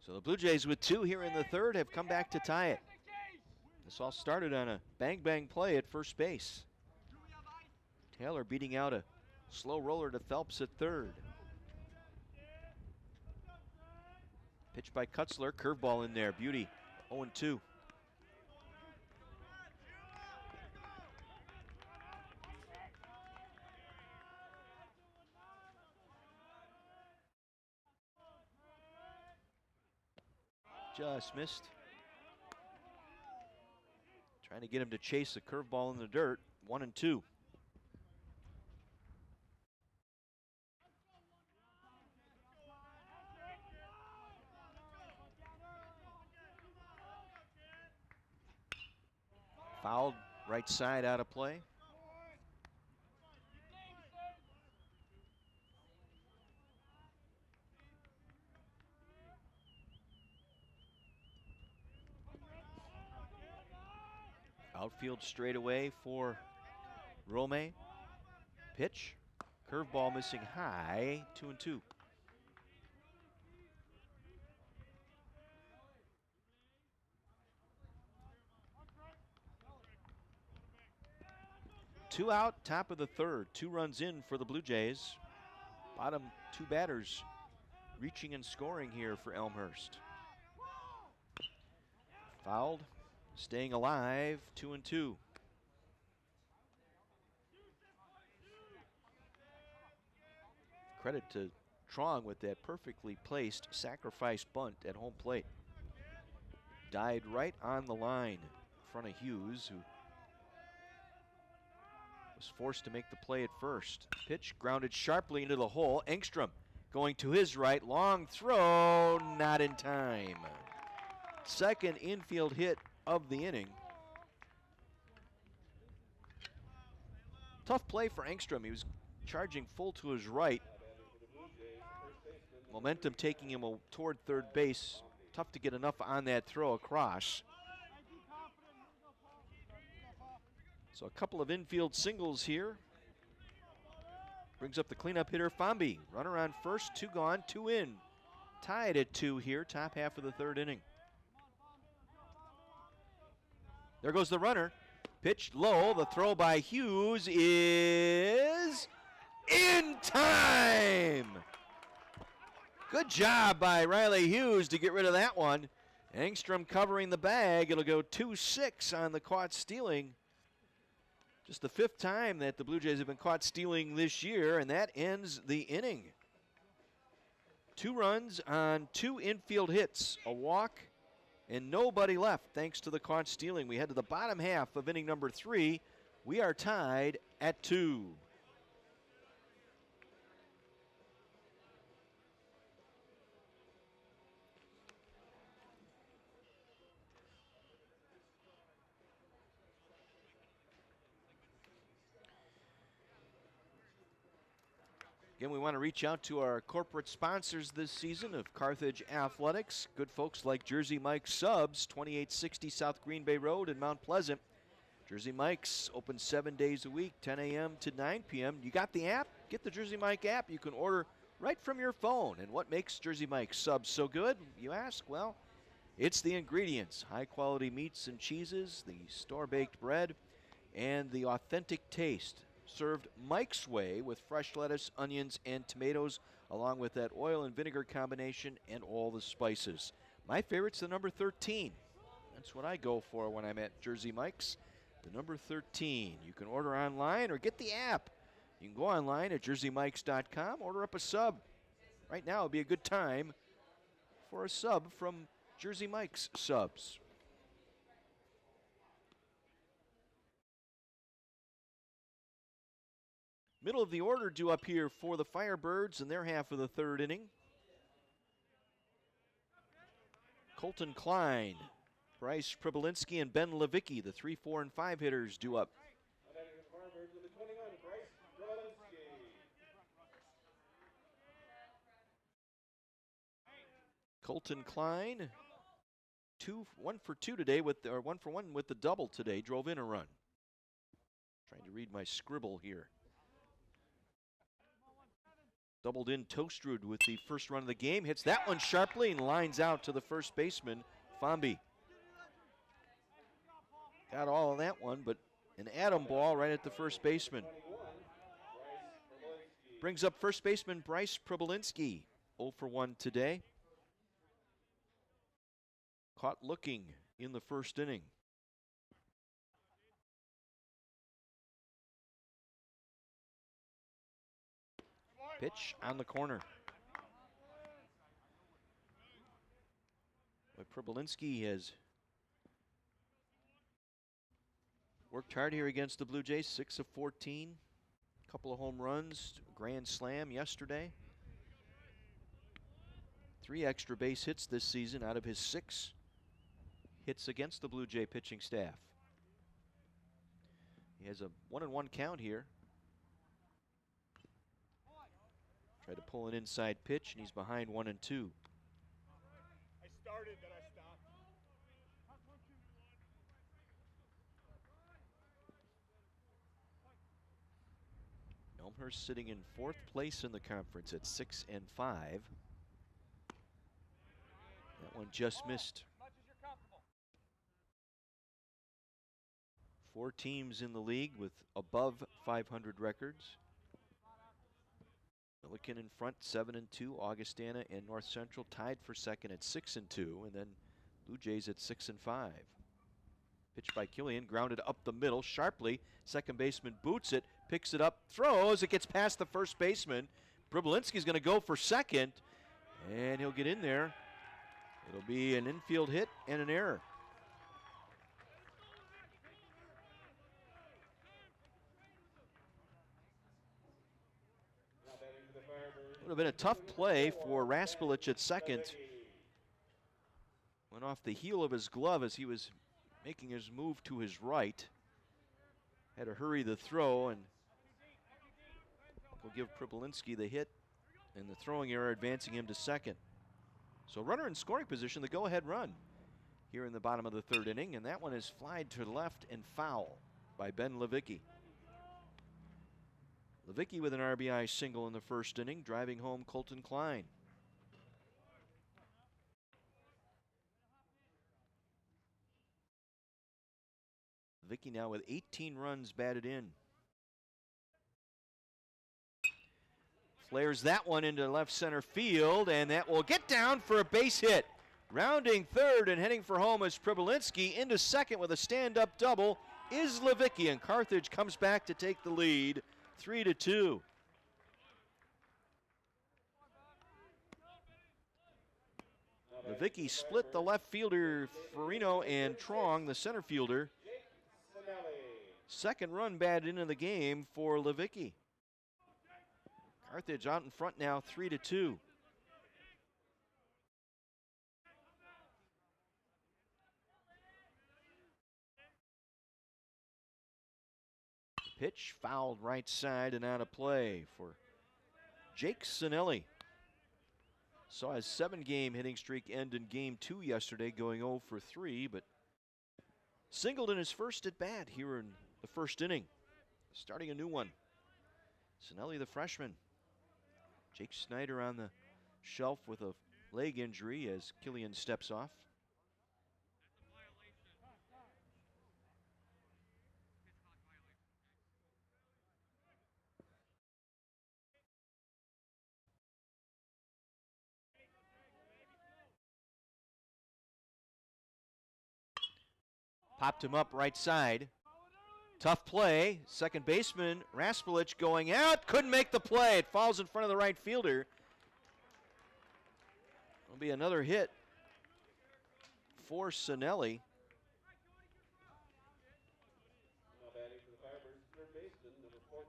So the Blue Jays with two here in the third have come back to tie it. This all started on a bang-bang play at first base. Taylor beating out a slow roller to Phelps at third. Pitch by Cutzler, curveball in there, beauty, 0-2. Just missed. Trying to get him to chase a curveball in the dirt, 1-2. Fouled, right side, out of play. Outfield straightaway for Romay. Pitch, curveball missing high, 2-2. Two out, top of the third. 2 runs in for the Blue Jays. Bottom 2 batters reaching and scoring here for Elmhurst. Fouled, staying alive, 2-2. Credit to Trong with that perfectly placed sacrifice bunt at home plate. Died right on the line in front of Hughes, who was forced to make the play at first. Pitch grounded sharply into the hole. Angstrom going to his right. Long throw, not in time. Second infield hit of the inning. Tough play for Angstrom. He was charging full to his right. Momentum taking him toward third base. Tough to get enough on that throw across. So a couple of infield singles here. Brings up the cleanup hitter, Fonby. Runner on first, 2 gone, 2 in. Tied at 2 here, top half of the third inning. There goes the runner. Pitched low. The throw by Hughes is in time. Good job by Riley Hughes to get rid of that one. Angstrom covering the bag. It'll go 2-6 on the caught stealing. Just the 5th time that the Blue Jays have been caught stealing this year, and that ends the inning. 2 runs on 2 infield hits, a walk, and nobody left thanks to the caught stealing. We head to the bottom half of inning number 3. We are tied at 2. Again, we want to reach out to our corporate sponsors this season of Carthage Athletics. Good folks like Jersey Mike's Subs, 2860 South Green Bay Road in Mount Pleasant. Jersey Mike's open 7 days a week, 10 a.m. to 9 p.m. You got the app? Get the Jersey Mike app. You can order right from your phone. And what makes Jersey Mike's Subs so good, you ask? Well, it's the ingredients. High-quality meats and cheeses, the store-baked bread, and the authentic taste. Served Mike's way with fresh lettuce, onions, and tomatoes, along with that oil and vinegar combination and all the spices. My favorite's the number 13. That's what I go for when I'm at Jersey Mike's, the number 13. You can order online or get the app. You can go online at jerseymikes.com, order up a sub. Right now would be a good time for a sub from Jersey Mike's Subs. Middle of the order due up here for the Firebirds in their half of the third inning. Colton Klein, Bryce Pribolinski, and Ben Levicki, the 3, 4, and 5 hitters due up. Colton Klein, 1 for 2 today or 1 for 1 with the double today. Drove in a run. Trying to read my scribble here. Doubled in Toastrud with the first run of the game. Hits that one sharply and lines out to the first baseman, Fonby. Got all of that one, but an atom ball right at the first baseman. Brings up first baseman Bryce Pribolinski, 0 for 1 today. Caught looking in the first inning. Pitch on the corner. But Pribolinski has worked hard here against the Blue Jays, 6 of 14. Couple of home runs, grand slam yesterday. 3 extra base hits this season out of his 6 hits against the Blue Jay pitching staff. He has a 1-1 count here. Tried to pull an inside pitch, and he's behind 1-2. I started, then I stopped. Elmhurst sitting in 4th place in the conference at 6 and 5. That one just missed. 4 teams in the league with above 500 records. Milliken in front, 7 and 2. Augustana and North Central tied for second at 6 and 2, and then Blue Jays at 6 and 5. Pitched by Killian, grounded up the middle sharply. Second baseman boots it, picks it up, throws. It gets past the first baseman. Pribolinski's going to go for second, and he'll get in there. It'll be an infield hit and an error. Would have been a tough play for Raspulich at second. Went off the heel of his glove as he was making his move to his right. Had to hurry the throw, and will give Pribolinski the hit and the throwing error, advancing him to second. So runner in scoring position, the go-ahead run here in the bottom of the third inning, and that one is flied to the left and foul by Ben Levicki. Levicki with an RBI single in the first inning, driving home Colton Klein. Levicki now with 18 runs batted in. Flares that one into left center field, and that will get down for a base hit. Rounding third and heading for home is Pribolinski. Into second with a stand-up double is Levicki, and Carthage comes back to take the lead. 3-2. Levicki split the left fielder Farino and Trong, the center fielder. Second run batted into the game for Levicki. Carthage out in front now, 3-2. Pitch fouled right side and out of play for Jake Sinelli. Saw his 7-game hitting streak end in game 2 yesterday, going 0 for 3, but singled in his first at bat here in the first inning, starting a new one. Sinelli, the freshman. Jake Snyder on the shelf with a leg injury as Killian steps off. Popped him up right side. Tough play. Second baseman Raspulich going out. Couldn't make the play. It falls in front of the right fielder. Will be another hit for Sinelli. Now batting for the Firebirds, third baseman, number 14,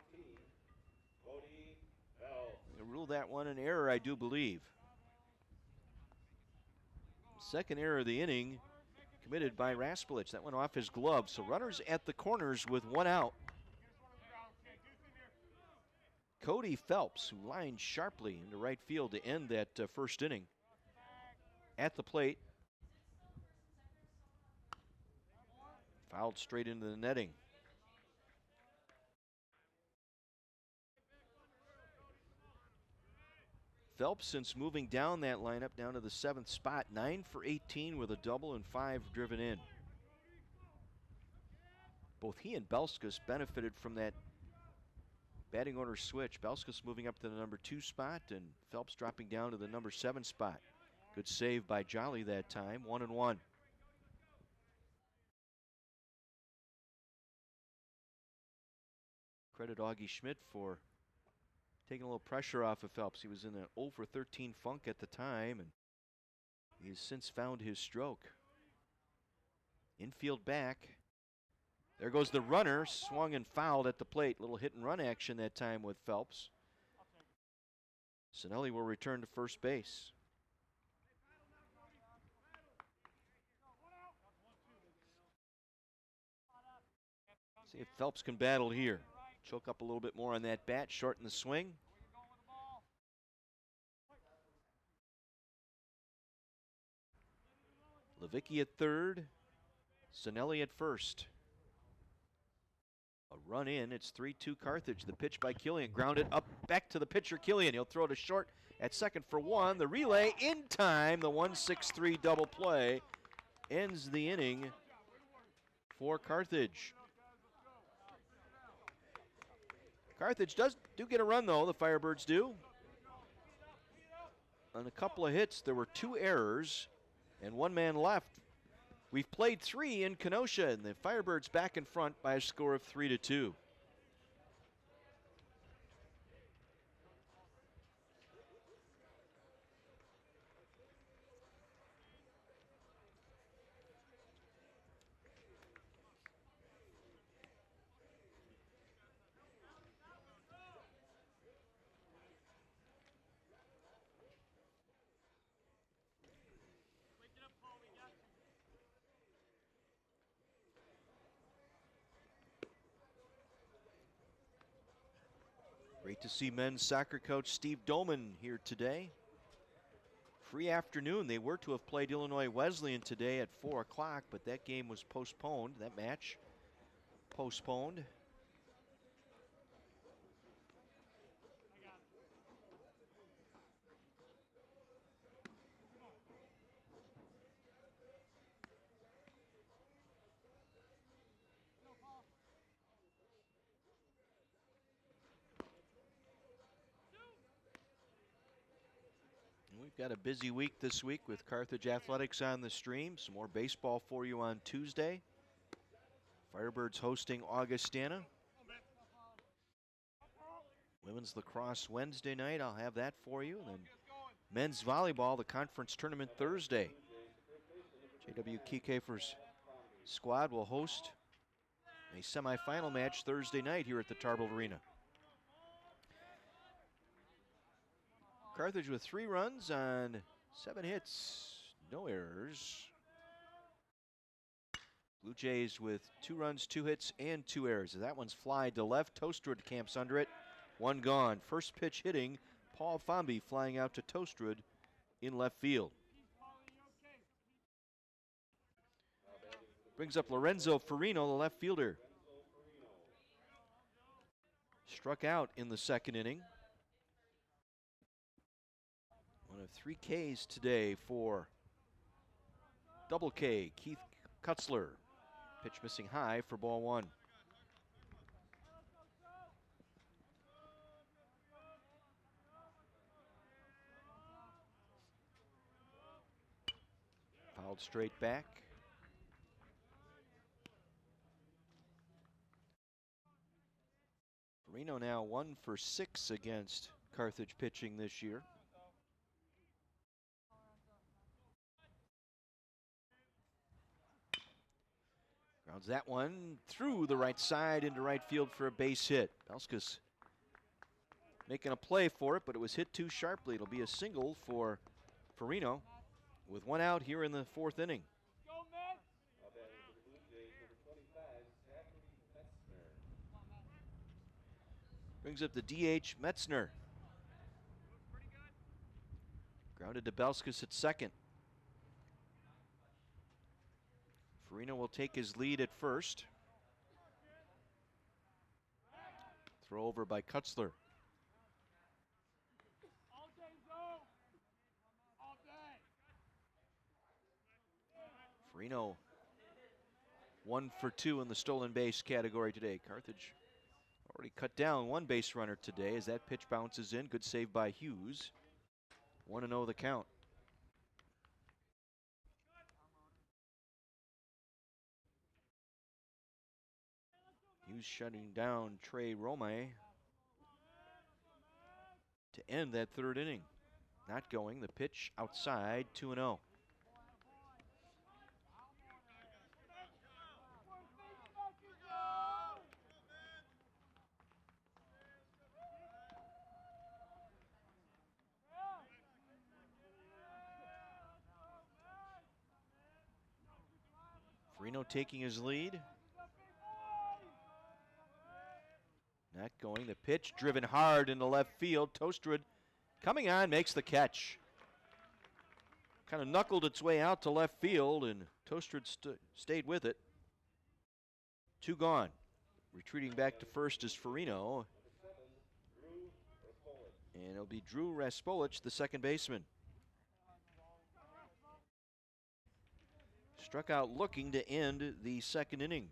Cody Phelps. They ruled that one an error, I do believe. Second error of the inning committed by Raspulich. That went off his glove. So runners at the corners with one out. Cody Phelps, who lined sharply into right field to end that first inning. At the plate. Fouled straight into the netting. Phelps, since moving down that lineup down to the 7th spot, 9 for 18 with a double and 5 driven in. Both he and Belskis benefited from that batting order switch. Belskis moving up to the number 2 spot and Phelps dropping down to the number 7 spot. Good save by Jolly that time, 1-1. Credit Augie Schmidt for taking a little pressure off of Phelps. He was in an 0 for 13 funk at the time, and he has since found his stroke. Infield back. There goes the runner, swung and fouled at the plate. Little hit and run action that time with Phelps. Sinelli will return to first base. See if Phelps can battle here. Choke up a little bit more on that bat, shorten the swing. Levicki at third, Sinelli at first. A run in, it's 3-2 Carthage. The pitch by Killian, grounded up back to the pitcher Killian. He'll throw to short at second for one. The relay in time, the 1-6-3 double play ends the inning for Carthage. Carthage do get a run though, the Firebirds do. On a couple of hits, there were 2 errors and 1 man left. We've played 3 in Kenosha, and the Firebirds back in front by a score of 3-2. Great to see men's soccer coach Steve Doman here today. Free afternoon. They were to have played Illinois Wesleyan today at 4 o'clock, but that game was postponed, that match postponed. We've got a busy week this week with Carthage Athletics on the stream. Some more baseball for you on Tuesday. Firebirds hosting Augustana. Women's lacrosse Wednesday night, I'll have that for you. And then men's volleyball, the conference tournament Thursday. J.W. Kiekefer's squad will host a semifinal match Thursday night here at the Tarbell Arena. Carthage with 3 runs on 7 hits, no errors. Blue Jays with 2 runs, 2 hits, and 2 errors. That one's fly to left. Toasterud camps under it. 1 gone. First pitch hitting, Paul Fonby flying out to Toasterud in left field. Brings up Lorenzo Farino, the left fielder. Struck out in the second inning. One of 3 Ks today for double K, Keith Cutzler. Pitch missing high for ball 1. Fouled straight back. Farino now 1 for 6 against Carthage pitching this year. Grounds that one through the right side into right field for a base hit. Belskis making a play for it, but it was hit too sharply. It'll be a single for Farino with one out here in the fourth inning. Now batting for the Blue Jays, number 25, Zachary Metzner. Brings up the DH, Metzner. Grounded to Belskis at second. Farino will take his lead at first. Throw over by Cutzler. Farino 1 for 2 in the stolen base category today. Carthage already cut down one base runner today as that pitch bounces in. Good save by Hughes. 1-0 the count. Hughes shutting down Trey Romay to end that third inning. Not going. The pitch outside, 2-0. Farino taking his lead. Not going. The pitch driven hard into left field. Toaster coming on, makes the catch. Kind of knuckled its way out to left field, and Toaster stayed with it. 2 gone. Retreating back to first is Farino. And it'll be Drew Raspolich, the second baseman. Struck out looking to end the second inning.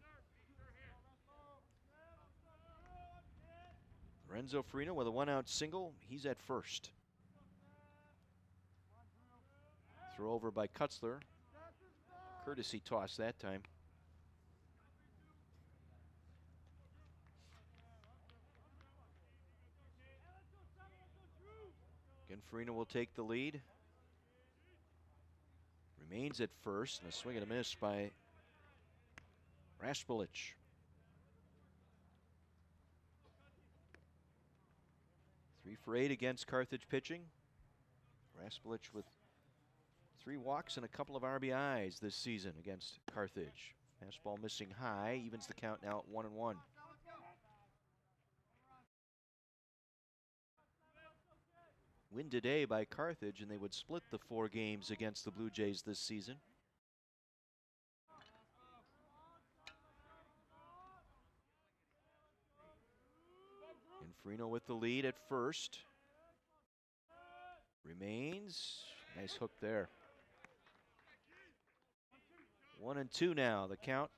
Lorenzo Farino with a 1-out single. He's at first. Throw over by Cutzler. Courtesy toss that time. Again, Farino will take the lead. Remains at first, and a swing and a miss by Raspolich. 3 for 8 against Carthage pitching. Raspolich with 3 walks and a couple of RBIs this season against Carthage. Fastball missing high, evens the count now at 1-1. Win today by Carthage, and they would split the 4 games against the Blue Jays this season. And Farino with the lead at first. Remains. Nice hook there. 1-2 now, the count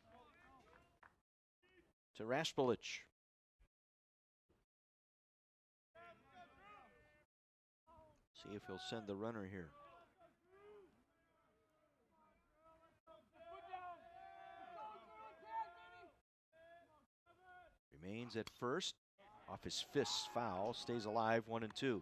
to Raspolich. See if he'll send the runner here. Remains at first. Off his fists, foul. Stays alive, 1-2.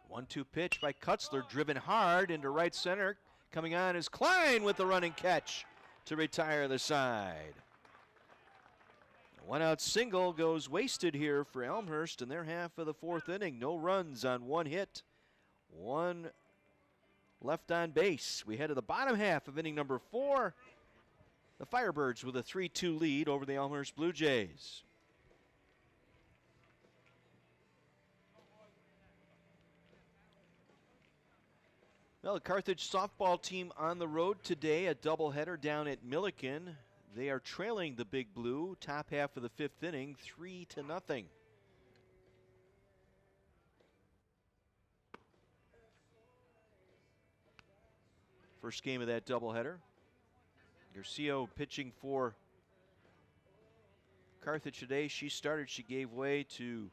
One-two pitch by Cutzler, driven hard into right center. Coming on is Klein with the running catch to retire the side. A 1-out single goes wasted here for Elmhurst in their half of the fourth inning. No runs on 1 hit. 1 left on base. We head to the bottom half of inning number 4. The Firebirds with a 3-2 lead over the Elmhurst Blue Jays. Well, the Carthage softball team on the road today, a doubleheader down at Milliken. They are trailing the Big Blue, top half of the 5th inning, 3-0. First game of that doubleheader. Garcia pitching for Carthage today. She started, she gave way to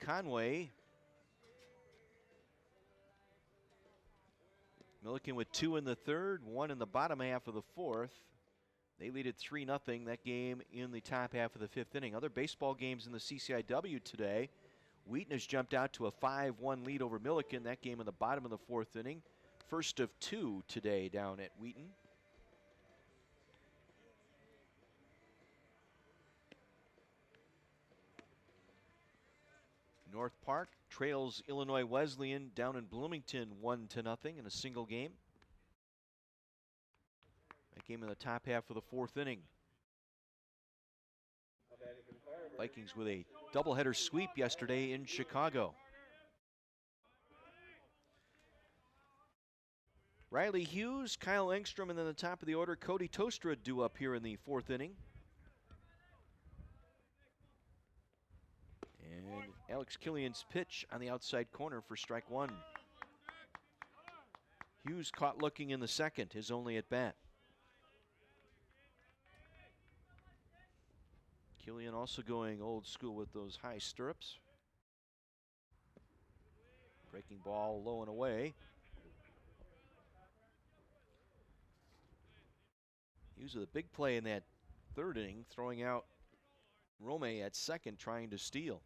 Conway. Milliken with 2 in the third, 1 in the bottom half of the fourth. They lead it 3-0, that game in the top half of the fifth inning. Other baseball games in the CCIW today. Wheaton has jumped out to a 5-1 lead over Milliken, that game in the bottom of the fourth inning. First of 2 today down at Wheaton. North Park trails Illinois Wesleyan down in Bloomington 1-0 in a single game. That game in the top half of the fourth inning. Vikings with a doubleheader sweep yesterday in Chicago. Riley Hughes, Kyle Angstrom, and then the top of the order, Cody Toaster due up here in the fourth inning. And Alex Killian's pitch on the outside corner for strike 1. Hughes caught looking in the second, his only at bat. Killian also going old school with those high stirrups. Breaking ball low and away. Hughes with a big play in that third inning, throwing out Romay at second, trying to steal.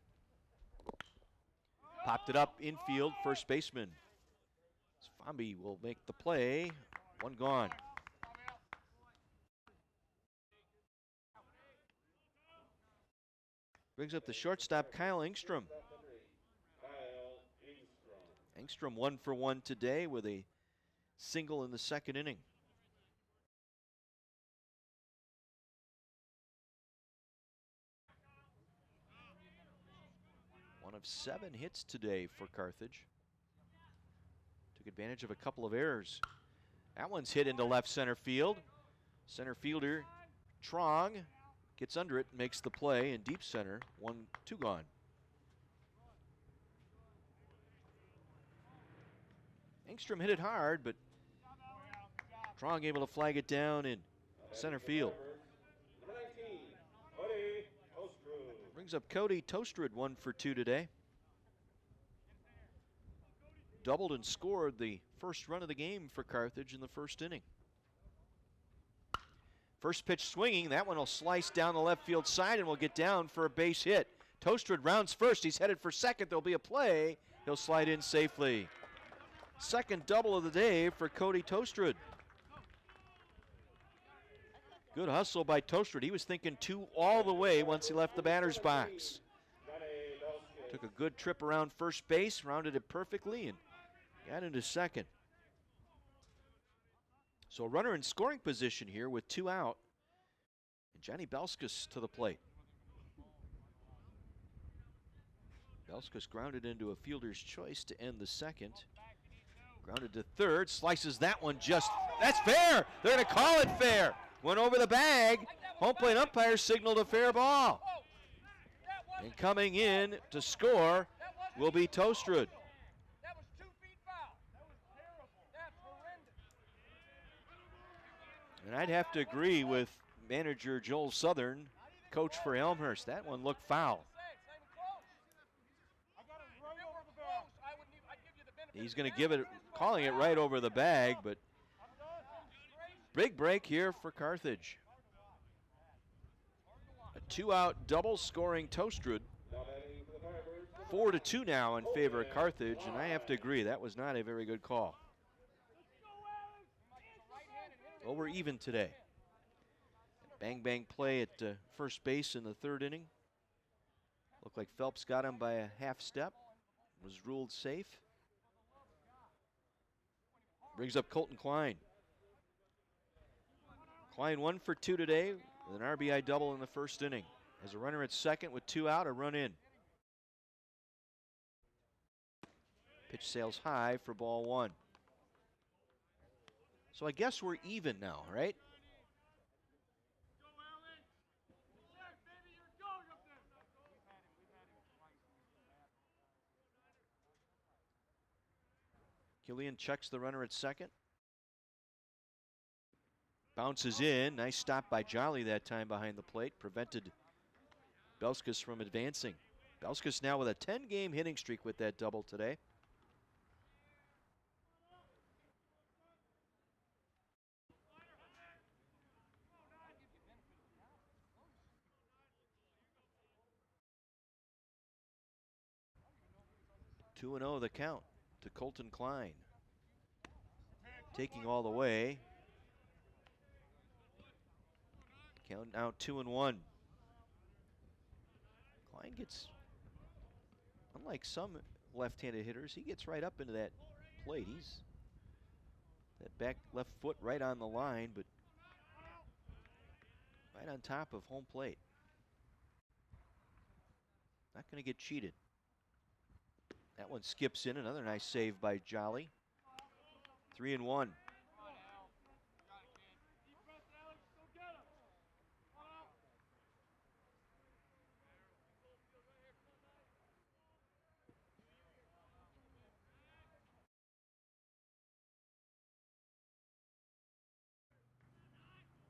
Popped it up infield, first baseman. Fonby will make the play. One gone. Brings up the shortstop, Kyle Angstrom. Angstrom 1 for 1 today with a single in the second inning. One of 7 hits today for Carthage. Took advantage of a couple of errors. That one's hit into left center field. Center fielder Trong gets under it, makes the play in deep center. 1-2 gone. Angstrom hit it hard, but Trong able to flag it down in center field. Brings up Cody Toaster, 1 for 2 today. Doubled and scored the first run of the game for Carthage in the first inning. First pitch swinging, that one will slice down the left field side and will get down for a base hit. Toaster rounds first, he's headed for second, there'll be a play. He'll slide in safely. Second double of the day for Cody Toaster. Good hustle by Toaster. He was thinking 2 all the way once he left the batter's box. Took a good trip around first base, rounded it perfectly, and got into second. So a runner in scoring position here with 2 out. And Johnny Belskis to the plate. Belskis grounded into a fielder's choice to end the second. Grounded to third, slices that one just, that's fair! They're gonna call it fair! Went over the bag, home plate umpire signaled a fair ball. And coming in to score will be Toaster. And I'd have to agree with manager Joel Southern, coach for Elmhurst. That one looked foul. He's going to give it, calling it right over the bag, but big break here for Carthage. A 2-out double scoring Toaster. 4-2 now in favor of Carthage, and I have to agree, that was not a very good call. Well, we're even today. Bang bang play at first base in the third inning. Looked like Phelps got him by a half step. Was ruled safe. Brings up Colton Klein. Klein 1 for 2 today with an RBI double in the first inning. As a runner at second with 2 out, a run in. Pitch sails high for ball 1. So I guess we're even now, right? Killian checks the runner at second. Bounces in. Nice stop by Jolly that time behind the plate. Prevented Belskis from advancing. Belskis now with a 10-game hitting streak with that double today. 2-0 the count to Colton Klein. Taking all the way. Count now 2-1. Klein gets, unlike some left-handed hitters, he gets right up into that plate. He's that back left foot right on the line, but right on top of home plate. Not going to get cheated. That one skips in. Another nice save by Jolly. 3-1.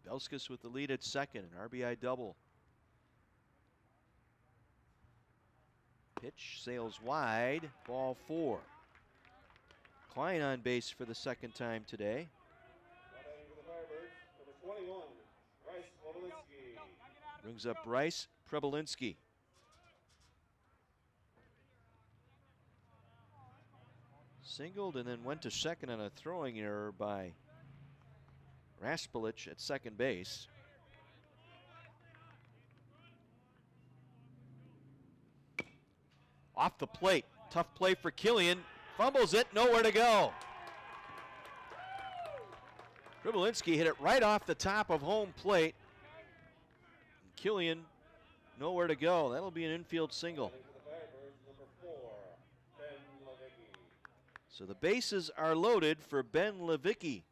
Belskis with the lead at second, an RBI double. Pitch sails wide, ball 4. Klein on base for the second time today. Number 21, Bryce Levelinski. Brings up Bryce Prebelinski. Singled and then went to second on a throwing error by Raspulich at second base. Off the plate, tough play for Killian. Fumbles it, nowhere to go. Prebelinski hit it right off the top of home plate. Killian, nowhere to go. That'll be an infield single. So the bases are loaded for Ben Levicki.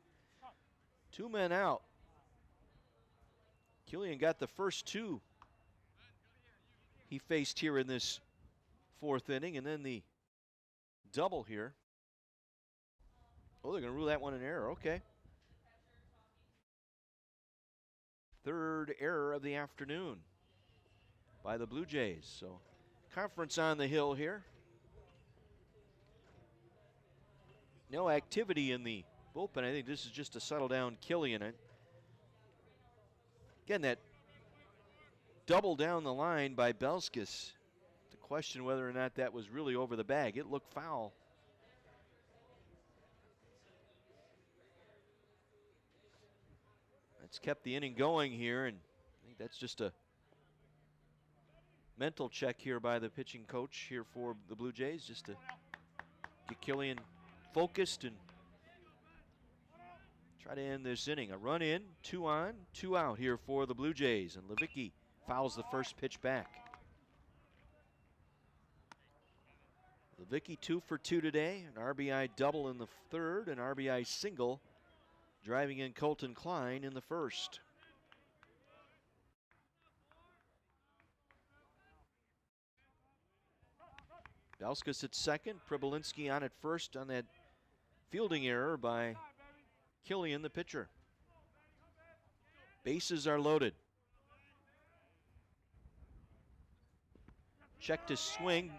2 men out. Killian got the first 2 he faced here in this 4th inning, and then the double here. Oh, they're going to rule that one an error. Okay. 3rd error of the afternoon by the Blue Jays. So conference on the hill here. No activity in the bullpen. I think this is just to settle down Killian. Again, that double down the line by Belskis. The question whether or not that was really over the bag. It looked foul. That's kept the inning going here, and I think that's just a mental check here by the pitching coach here for the Blue Jays, just to get Killian focused and try to end this inning. A run in, 2 on, 2 out here for the Blue Jays, and Levicki fouls the first pitch back. Levicki 2 for 2 today, an RBI double in the 3rd, an RBI single driving in Colton Klein in the 1st. Belskis at second, Prebelinski on at first on that fielding error by Killian, the pitcher. Bases are loaded. Check to swing.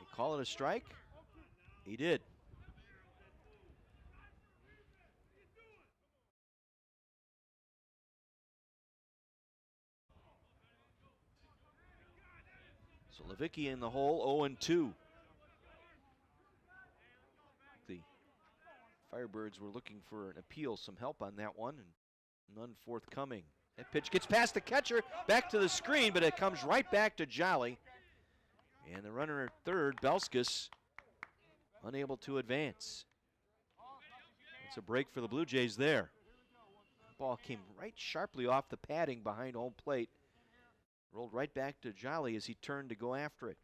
They call it a strike? He did. So Levicki in the hole, 0-2. The Firebirds were looking for an appeal, some help on that one, and none forthcoming. That pitch gets past the catcher, back to the screen, but it comes right back to Jolly. And the runner at third, Belskis, unable to advance. It's a break for the Blue Jays there. The ball came right sharply off the padding behind home plate. Rolled right back to Jolly as he turned to go after it.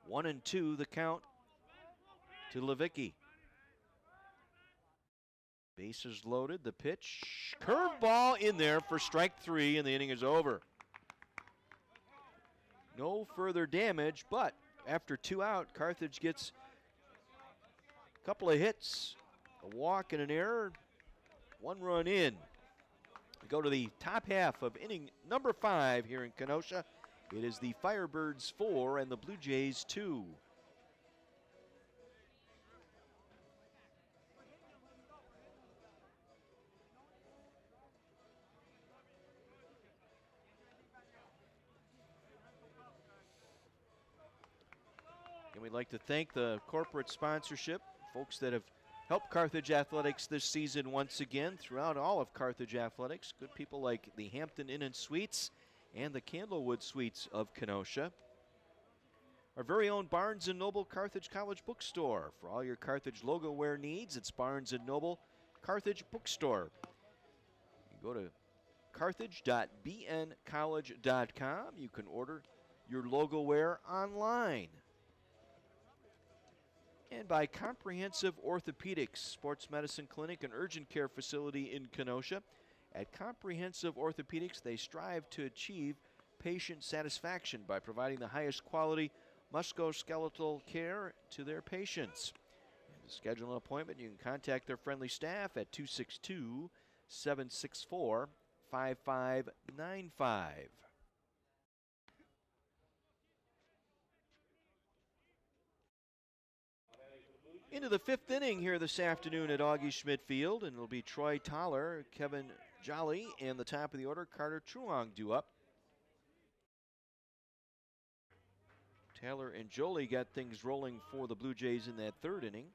1-2 the count to Levicki. Bases loaded, the pitch. Curveball in there for strike 3, and the inning is over. No further damage, but after 2 out, Carthage gets a couple of hits, a walk and an error, 1 run in. We go to the top half of inning number 5 here in Kenosha. It is the Firebirds 4 and the Blue Jays 2. And we'd like to thank the corporate sponsorship, folks that have helped Carthage Athletics this season once again throughout all of Carthage Athletics. Good people like the Hampton Inn and Suites and the Candlewood Suites of Kenosha. Our very own Barnes & Noble Carthage College Bookstore. For all your Carthage logo wear needs, it's Barnes & Noble Carthage Bookstore. You go to carthage.bncollege.com. You can order your logo wear online. And by Comprehensive Orthopedics, Sports Medicine Clinic and Urgent Care Facility in Kenosha. At Comprehensive Orthopedics, they strive to achieve patient satisfaction by providing the highest quality musculoskeletal care to their patients. And to schedule an appointment, you can contact their friendly staff at 262-764-5595. Into the fifth inning here this afternoon at Augie Schmidt Field, and it'll be Troy Toller, Kevin Jolly, and the top of the order, Carter Truong due up. Taylor and Jolie got things rolling for the Blue Jays in that third inning.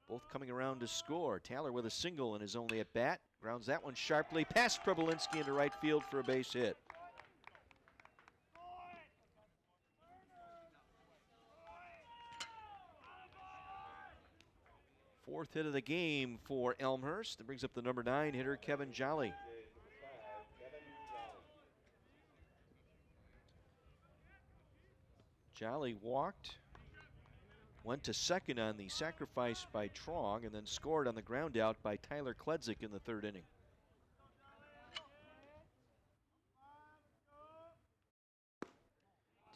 Both coming around to score. Taylor with a single in his only at bat. Grounds that one sharply past Prebelinski into right field for a base hit. Fourth hit of the game for Elmhurst. That brings up the number 9 hitter, Kevin Jolly. Jolly walked, went to second on the sacrifice by Truong, and then scored on the ground out by Tyler Kledzik in the third inning.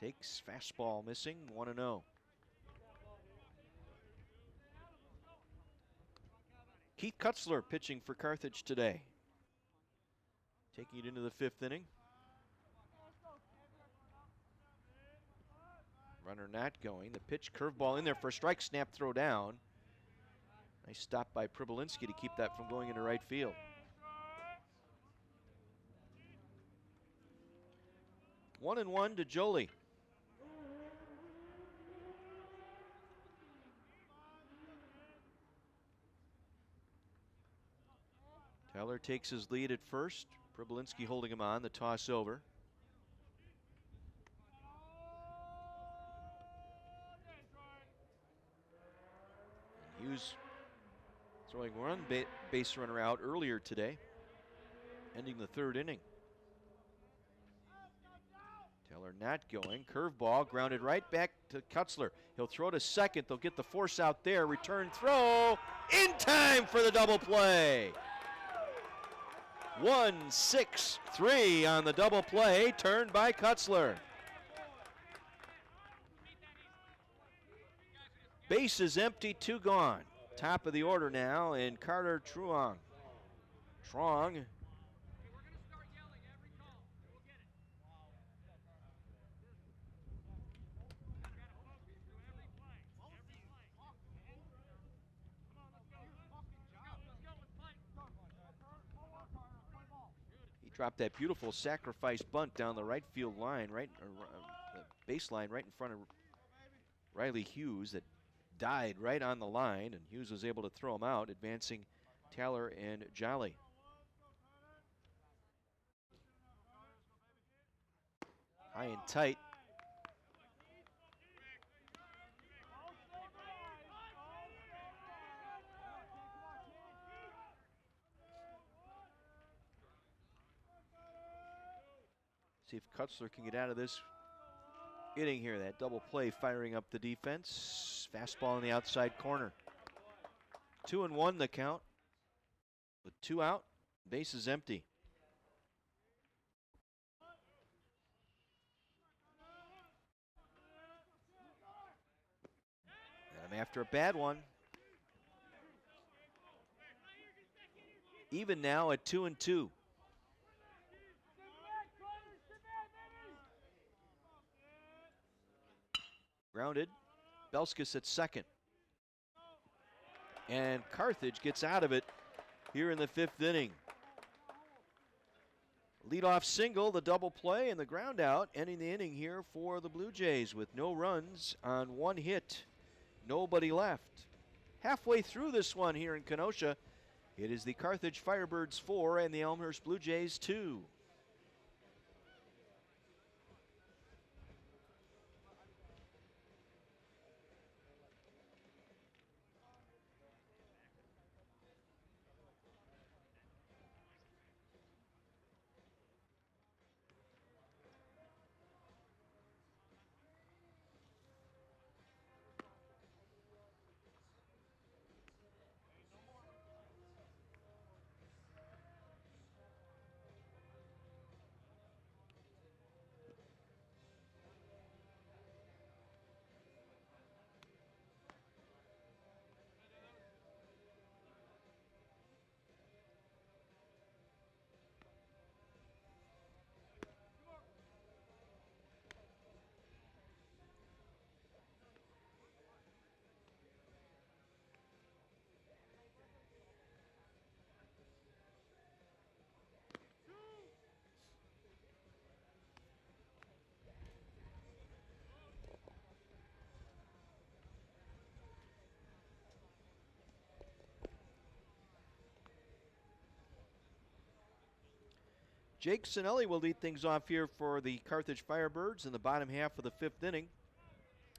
Takes fastball missing, 1-0. Keith Cutzler pitching for Carthage today. Taking it into the fifth inning. Runner not going. The pitch, curveball in there for a strike, snap, throw down. Nice stop by Prebelinski to keep that from going into right field. 1-1 to Jolie. Teller takes his lead at first. Prebelinski holding him on, the toss over. And Hughes throwing one base runner out earlier today, ending the third inning. Teller not going. Curveball grounded right back to Cutzler. He'll throw to second. They'll get the force out there. Return throw in time for the double play. 1-6-3 on the double play, turned by Cutzler. Base is empty, 2 gone. Top of the order now, and Carter Truong. Dropped that beautiful sacrifice bunt down the right field line, the baseline right in front of Riley Hughes that died right on the line, and Hughes was able to throw him out, advancing Taylor and Jolly. High and tight. See if Cutzler can get out of this inning here. That double play firing up the defense. Fastball in the outside corner. 2-1 the count. With 2 out, base is empty. And I'm after a bad one. Even now at 2-2. Grounded. Belskis at second. And Carthage gets out of it here in the fifth inning. Leadoff single, the double play, and the ground out, ending the inning here for the Blue Jays with no runs on one hit. Nobody left. Halfway through this one here in Kenosha, it is the Carthage Firebirds 4 and the Elmhurst Blue Jays 2. Jake Sinelli will lead things off here for the Carthage Firebirds in the bottom half of the 5th inning.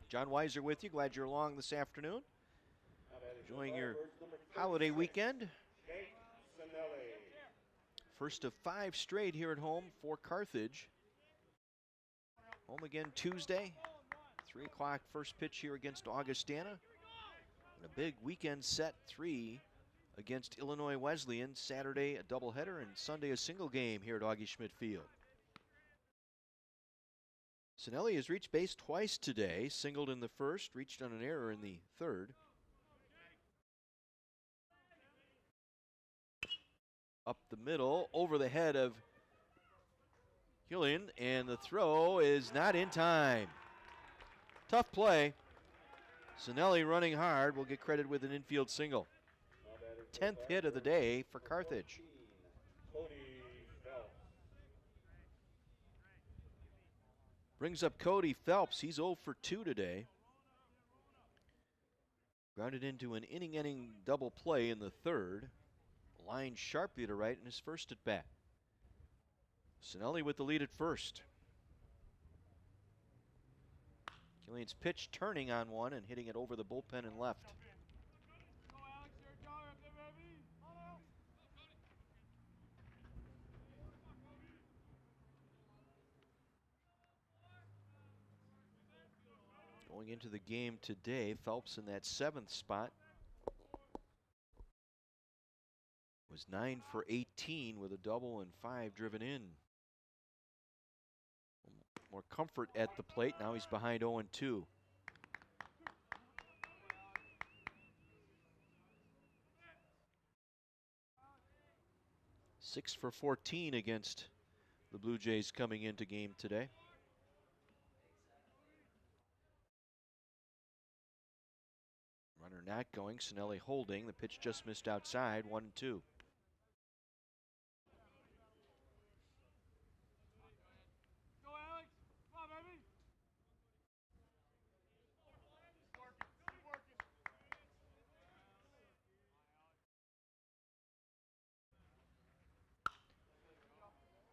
John Weiser with you. Glad you're along this afternoon. Enjoying your holiday weekend. First of 5 straight here at home for Carthage. Home again Tuesday. 3 o'clock first pitch here against Augustana. And a big weekend set 3 against Illinois Wesleyan. Saturday a doubleheader and Sunday a single game here at Augie Schmidt Field. Sinelli has reached base twice today. Singled in the first, reached on an error in the third. Up the middle, over the head of Killian, and the throw is not in time. Tough play. Sinelli running hard will get credit with an infield single. 10th hit of the day for Carthage. Cody Phelps. Brings up Cody Phelps. He's 0 for 2 today. Grounded into an inning-ending double play in the third. Lined sharply to right in his first at bat. Sinelli with the lead at first. Killian's pitch turning on one and hitting it over the bullpen and left. Going into the game today, Phelps in that 7th spot was 9 for 18 with a double and 5 driven in. More comfort at the plate. Now he's behind 0-2. Six for 14 against the Blue Jays coming into game today. Runner not going. Sinelli holding. The pitch just missed outside. 1-2.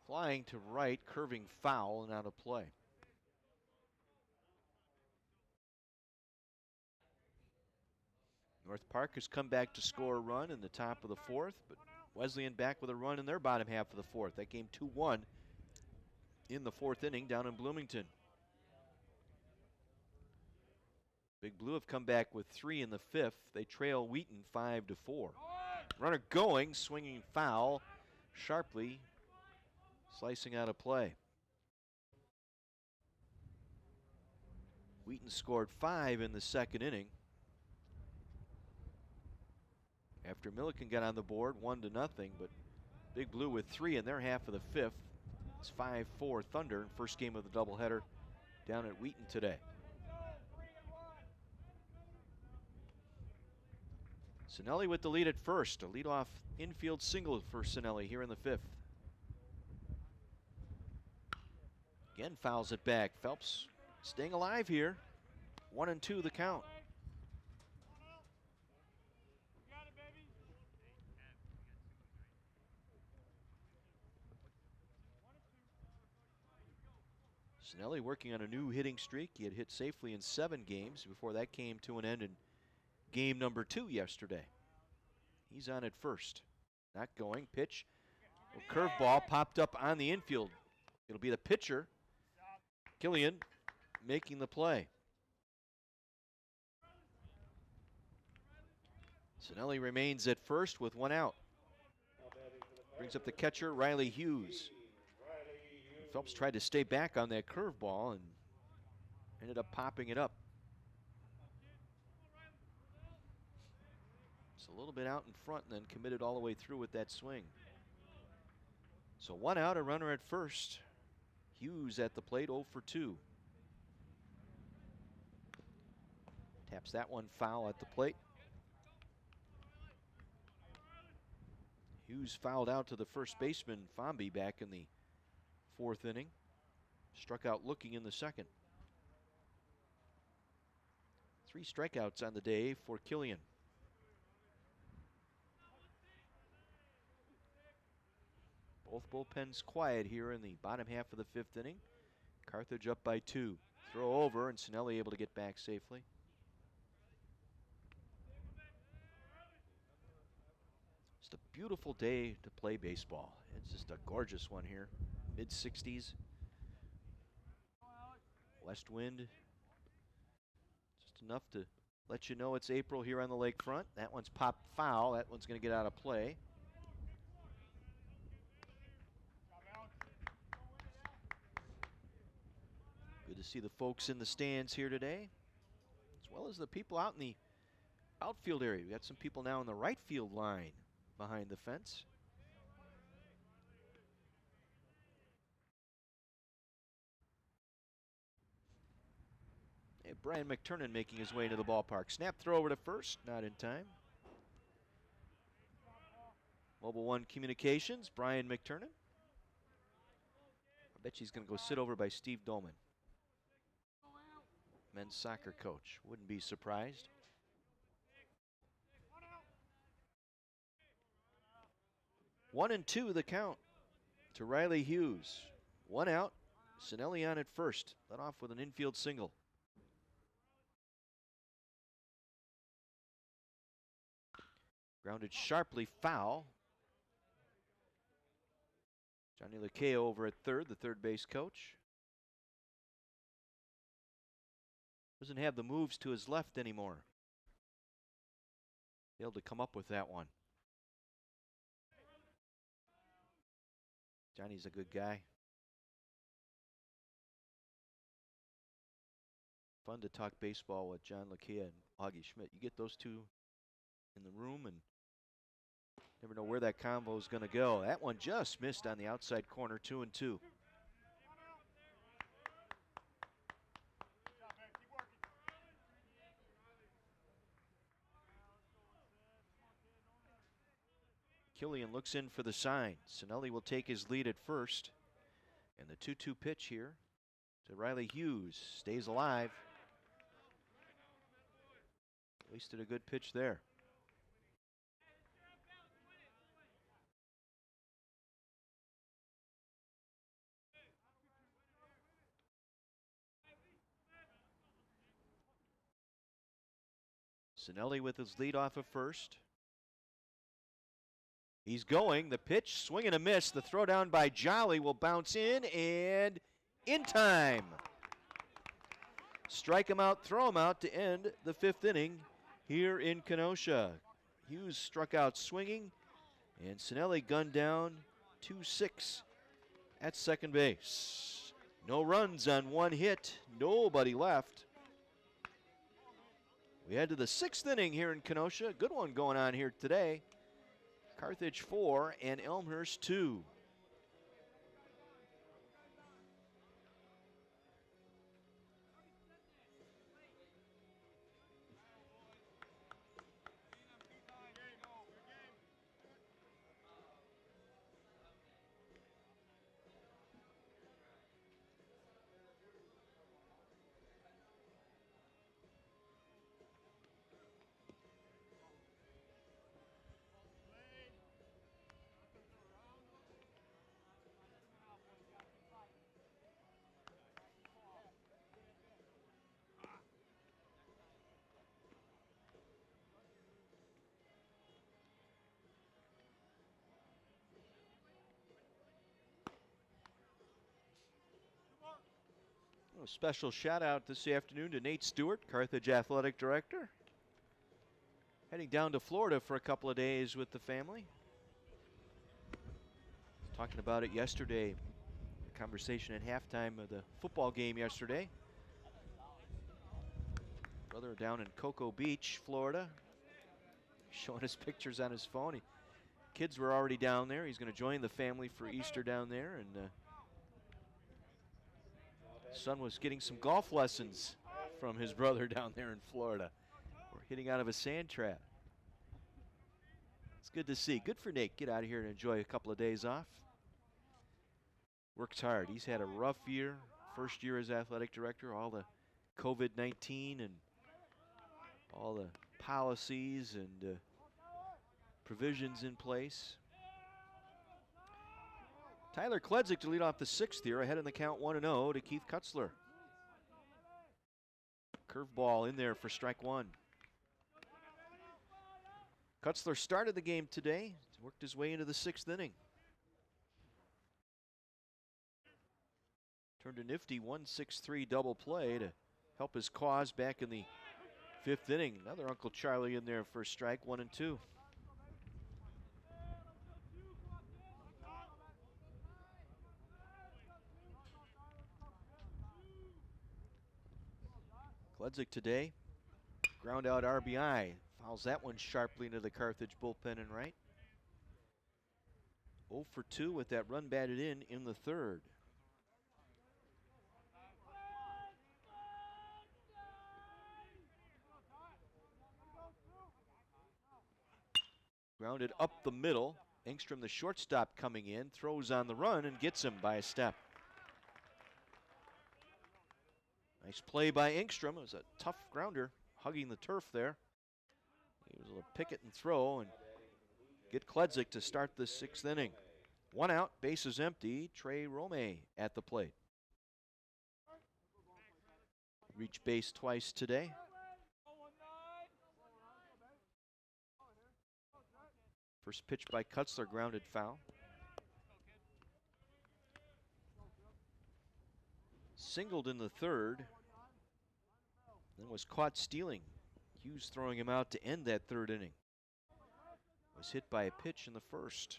Flying to right, curving foul and out of play. North Park has come back to score a run in the top of the 4th, but Wesleyan back with a run in their bottom half of the 4th. That game 2-1 in the 4th inning down in Bloomington. Big Blue have come back with 3 in the 5th. They trail Wheaton 5-4. Runner going, swinging foul, sharply slicing out of play. Wheaton scored 5 in the 2nd inning. After Milliken got on the board, 1-0, but Big Blue with 3 in their half of the 5th. It's 5-4 Thunder, first game of the doubleheader down at Wheaton today. Sinelli with the lead at first. A leadoff infield single for Sinelli here in the 5th. Again, fouls it back. Phelps staying alive here. 1-2 the count. Snelly working on a new hitting streak. He had hit safely in 7 games before that came to an end in game number 2 yesterday. He's on at first. Not going. Pitch. A curveball popped up on the infield. It'll be the pitcher, Killian, making the play. Snelly remains at first with 1 out. Brings up the catcher, Riley Hughes. Phelps tried to stay back on that curveball and ended up popping it up. It's a little bit out in front and then committed all the way through with that swing. So 1 out, a runner at first. Hughes at the plate, 0 for 2. Taps that one foul at the plate. Hughes fouled out to the first baseman, Fonby, back in the 4th inning. Struck out looking in the 2nd. 3 strikeouts on the day for Killian. Both bullpens quiet here in the bottom half of the 5th inning. Carthage up by 2. Throw over, and Snelly able to get back safely. Just a beautiful day to play baseball. It's just a gorgeous one here. Mid-60s. West wind. Just enough to let you know it's April here on the lakefront. That one's popped foul. That one's going to get out of play. Good to see the folks in the stands here today, as well as the people out in the outfield area. We got some people now in the right field line behind the fence. Hey, Brian McTurnan making his way into the ballpark. Snap throw over to first, not in time. Mobile One Communications, Brian McTurnan. I bet she's going to go sit over by Steve Dolman, men's soccer coach. Wouldn't be surprised. One and two the count to Riley Hughes. 1 out. Snelly on at first. Led off with an infield single. Grounded sharply foul. Johnny Lakeo over at third, the third base coach. Doesn't have the moves to his left anymore. Failed to come up with that one. Johnny's a good guy. Fun to talk baseball with John Lakea and Augie Schmidt. You get those two in the room and never know where that combo is going to go. That one just missed on the outside corner, 2-2. Killian looks in for the sign. Snelly will take his lead at first. And the 2-2 pitch here to Riley Hughes. Stays alive. Wasted a good pitch there. Snelly with his lead off of first. He's going. The pitch, swing and a miss. The throw down by Jolly will bounce in and in time. Strike him out, throw him out to end the 5th inning here in Kenosha. Hughes struck out swinging, and Snelly gunned down 2-6 at second base. No runs on 1 hit, nobody left. We head to the 6th inning here in Kenosha. Good one going on here today. Carthage 4 and Elmhurst 2. A special shout out this afternoon to Nate Stewart, Carthage Athletic Director. Heading down to Florida for a couple of days with the family. Talking about it yesterday. Conversation at halftime of the football game yesterday. Brother down in Cocoa Beach, Florida. Showing us pictures on his phone. Kids were already down there. He's going to join the family for Easter down there. And son was getting some golf lessons from his brother down there in Florida. Or hitting out of a sand trap. It's good to see. Good for Nate. Get out of here and enjoy a couple of days off. Works hard. He's had a rough year. First year as athletic director. All the COVID-19 and all the policies and provisions in place. Tyler Kledzik to lead off the sixth here, ahead in the count 1-0 to Keith Cutzler. Curveball in there for strike one. Cutzler started the game today, worked his way into the sixth inning. Turned a nifty 1-6-3 double play to help his cause back in the fifth inning. Another Uncle Charlie in there for a strike, 1-2. Kledzik today, ground out RBI. Fouls that one sharply into the Carthage bullpen and right. 0 for 2 with that run batted in the third. Grounded up the middle. Angstrom, the shortstop, coming in, throws on the run and gets him by a step. Nice play by Angstrom. It was a tough grounder, hugging the turf there. He was able to pick it and throw and get Kledzik to start the sixth inning. One out, bases empty. Trey Romay at the plate. Reached base twice today. First pitch by Cutzler, grounded foul. Singled in the third, then was caught stealing. Hughes throwing him out to end that third inning. Was hit by a pitch in the first.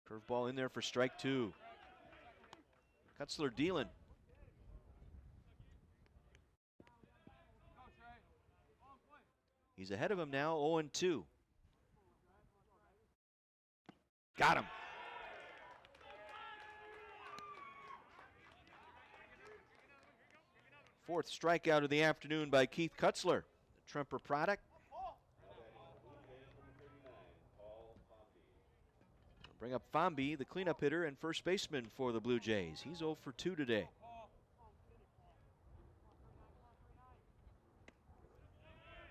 Curveball in there for strike two. Cutzler dealing. He's ahead of him now, 0-2. Got him. Fourth strikeout of the afternoon by Keith Cutzler, the Tremper product. Bring up Fonby, the cleanup hitter and first baseman for the Blue Jays. He's 0 for 2 today.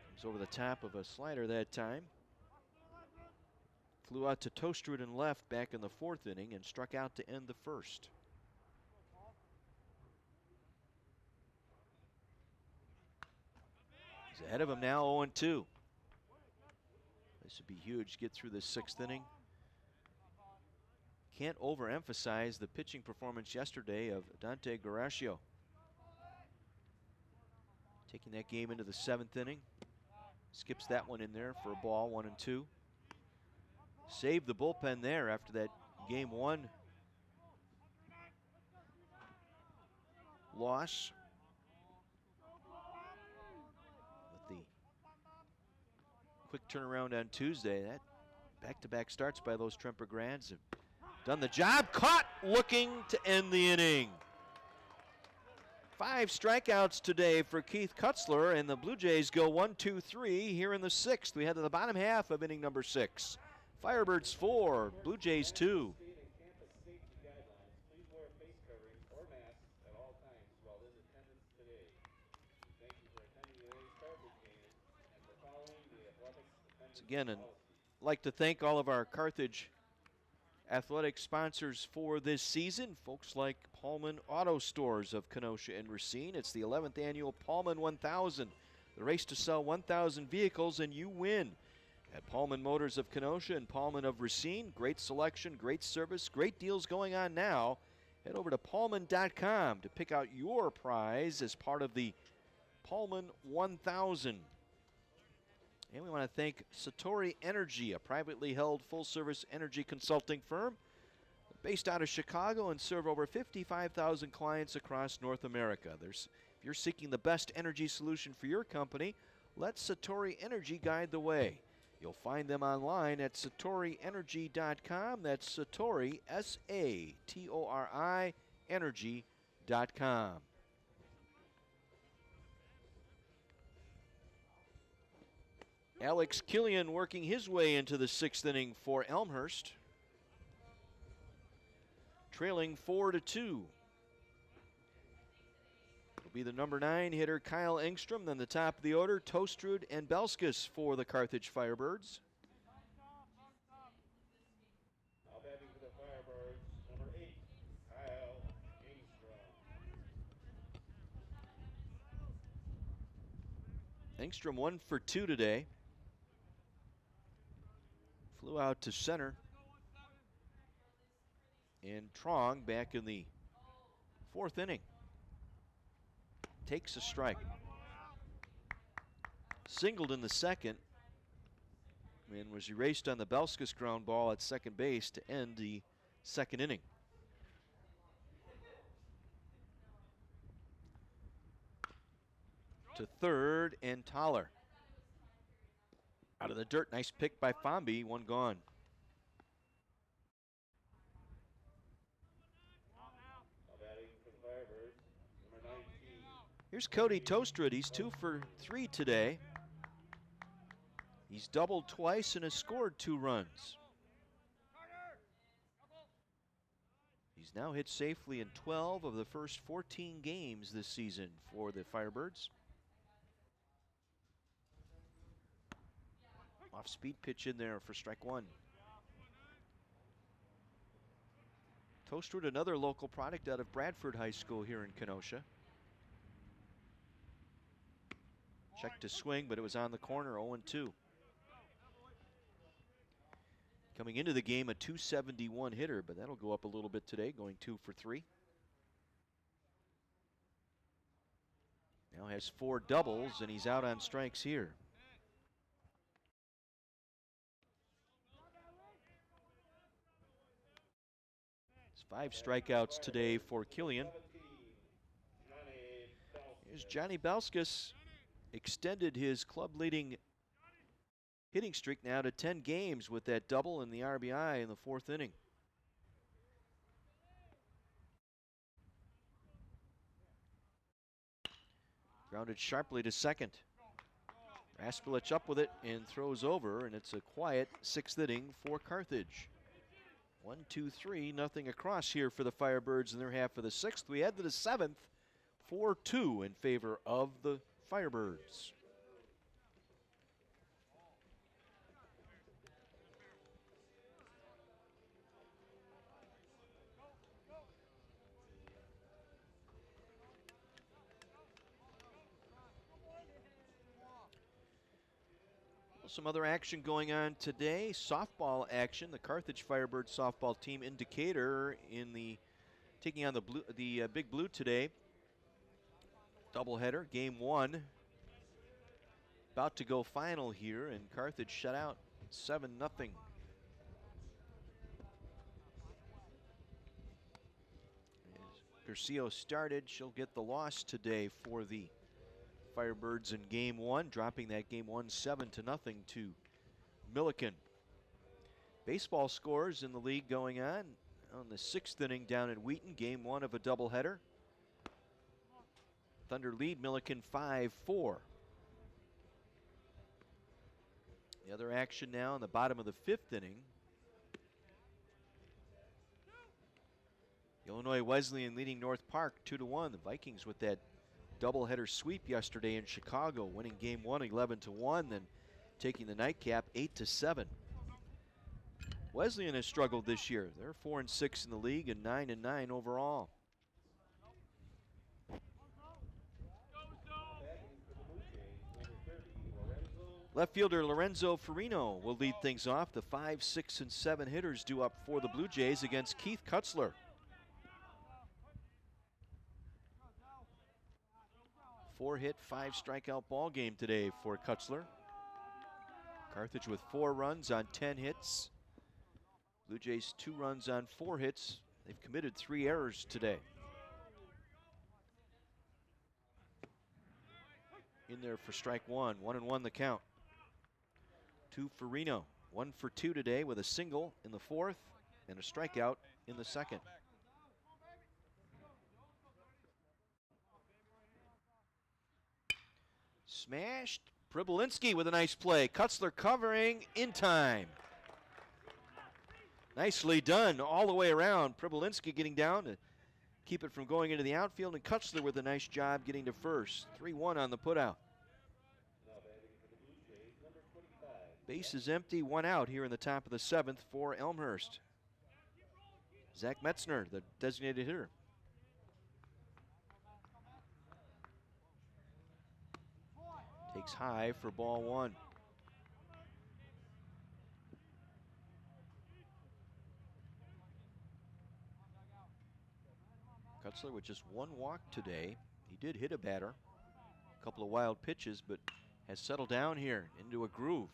Comes over the top of a slider that time. Flew out to Toaster and left back in the fourth inning and struck out to end the first. He's ahead of him now, 0-2. This would be huge to get through this sixth inning. Can't overemphasize the pitching performance yesterday of Dante Garaccio. Taking that game into the seventh inning. Skips that one in there for a ball, 1-2. Saved the bullpen there after that game one loss. With the quick turnaround on Tuesday, that back-to-back starts by those Tremper grads have done the job. Caught looking to end the inning. 5 strikeouts today for Keith Cutzler, and the Blue Jays go 1-2-3 here in the sixth. We head to the bottom half of inning number 6. Firebirds 4, Blue Jays 2. Once again, I'd like to thank all of our Carthage athletic sponsors for this season. Folks like Paulman Auto Stores of Kenosha and Racine. It's the 11th annual Paulman 1000. The race to sell 1,000 vehicles and you win. At Paulman Motors of Kenosha and Paulman of Racine, great selection, great service, great deals going on now Head over to Pullman.com to pick out your prize as part of the Pullman 1000. And we want to thank Satori Energy, a privately held full-service energy consulting firm based out of Chicago and serve over 55,000 clients across North America. If you're seeking the best energy solution for your company, let Satori Energy guide the way. You'll find them online at satorienergy.com. That's Satori, S-A-T-O-R-I, energy.com. Alex Killian working his way into the 6th inning for Elmhurst, trailing 4-2. It'll be the number 9 hitter Kyle Angstrom, then the top of the order, Toastrud and Belskis for the Carthage Firebirds. Now batting for the Firebirds, number 8, Kyle Angstrom. Angstrom 1 for 2 today. Flew out to center. And Trong back in the 4th inning. Takes a strike. Singled in the 2nd. And was erased on the Belskis ground ball at second base to end the 2nd inning. To third and Toller. Out of the dirt, nice pick by Fonby, one gone. Here's Cody Toaster. He's 2 for 3 today. He's doubled twice and has scored 2 runs. He's now hit safely in 12 of the first 14 games this season for the Firebirds. Off-speed pitch in there for strike 1. Toaster, another local product out of Bradford High School here in Kenosha. Checked to swing, but it was on the corner, 0-2. Coming into the game, a .271 hitter, but that'll go up a little bit today, going 2 for 3. Now has 4 doubles, and he's out on strikes here. It's 5 strikeouts today for Killian. Here's Johnny Belskis. Extended his club-leading hitting streak now to 10 games with that double and the RBI in the 4th inning. Grounded sharply to second. Raspulich up with it and throws over, and it's a quiet 6th inning for Carthage. 1, 2, 3, nothing across here for the Firebirds in their half of the 6th. We head to the 7th, 4-2 in favor of the Firebirds. Some other action going on today. Softball action. The Carthage Firebird softball team in Decatur taking on the Big Blue today. Doubleheader, game 1. About to go final here, and Carthage shut out 7-0. Curcio started. She'll get the loss today for the Firebirds in game 1, dropping that game 1 7-0 to Milliken. Baseball scores in the league going on the 6th inning down in Wheaton, game 1 of a doubleheader. Thunder lead Milliken 5-4. The other action now in the bottom of the 5th inning. Illinois Wesleyan leading North Park 2-1. The Vikings with that doubleheader sweep yesterday in Chicago, winning game 1 11-1, then taking the nightcap 8-7. Wesleyan has struggled this year. They're 4-6 in the league and 9-9 overall. Left fielder Lorenzo Farino will lead things off. The 5, 6, and 7 hitters due up for the Blue Jays against Keith Cutzler. 4-hit, 5-strikeout ball game today for Cutzler. Carthage with 4 runs on 10 hits. Blue Jays 2 runs on 4 hits. They've committed 3 errors today. In there for strike 1. 1-1 the count. 2 for Reno. 1 for 2 today with a single in the 4th and a strikeout in the 2nd. Smashed. Pribolinski with a nice play. Cutzler covering in time. Nicely done all the way around. Pribolinski getting down to keep it from going into the outfield, and Cutzler with a nice job getting to first. 3-1 on the putout. Base is empty, 1 out here in the top of the 7th for Elmhurst. Zach Metzner, the designated hitter. Takes high for ball 1. Cutzler with just 1 walk today. He did hit a batter. A couple of wild pitches, but has settled down here into a groove.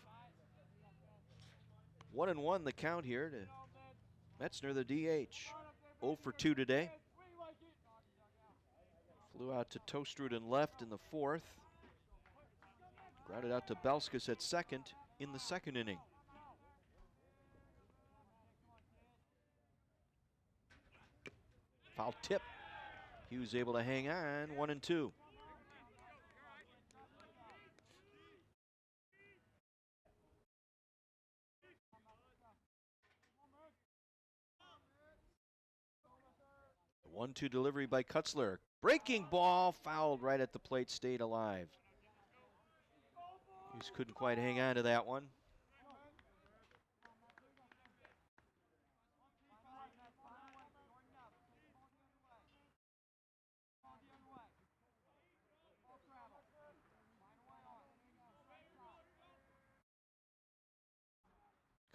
1-1 the count here to Metzner, the DH. 0 for 2 today. Flew out to Toaster in left in the 4th. Grounded out to Belskus at second in the 2nd inning. Foul tip. Hughes able to hang on. 1-2. The 1-2 delivery by Cutzler. Breaking ball, fouled right at the plate, stayed alive. Hughes couldn't quite hang on to that one.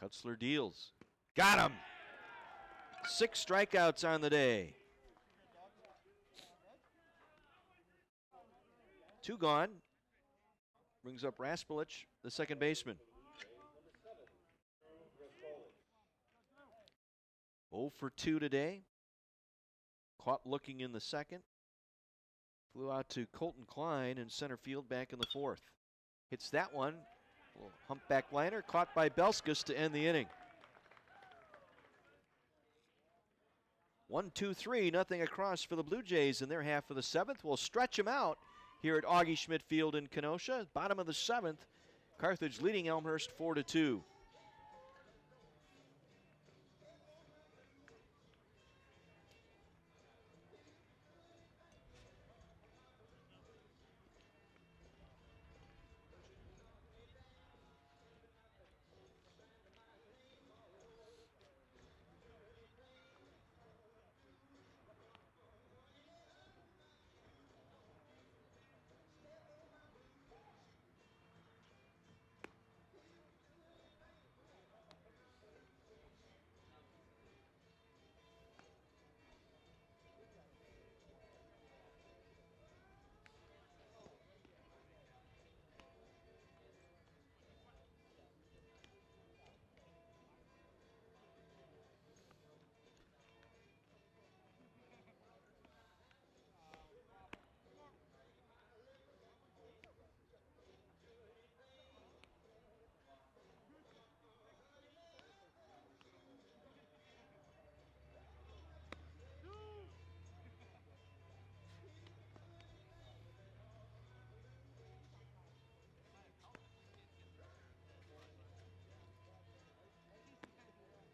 Cutzler deals. Got him! 6 strikeouts on the day. 2 gone. Brings up Raspulich, the second baseman. 0 for 2 today. Caught looking in the 2nd. Flew out to Colton Klein in center field back in the 4th. Hits that one. Little humpback liner caught by Belskus to end the inning. 1-2-3, nothing across for the Blue Jays in their half of the 7th. We'll stretch them out here at Augie Schmidt Field in Kenosha. Bottom of the 7th, Carthage leading Elmhurst 4-2.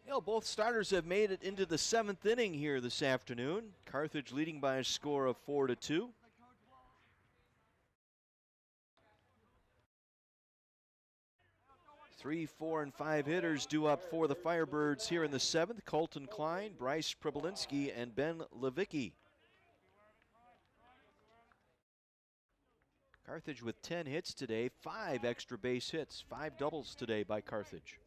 You know, both starters have made it into the 7th inning here this afternoon. Carthage leading by a score of 4-2. Three, 4, and 5 hitters due up for the Firebirds here in the 7th. Colton Klein, Bryce Pribolinski, and Ben Levicki. Carthage with 10 hits today, 5 extra base hits, 5 doubles today by Carthage.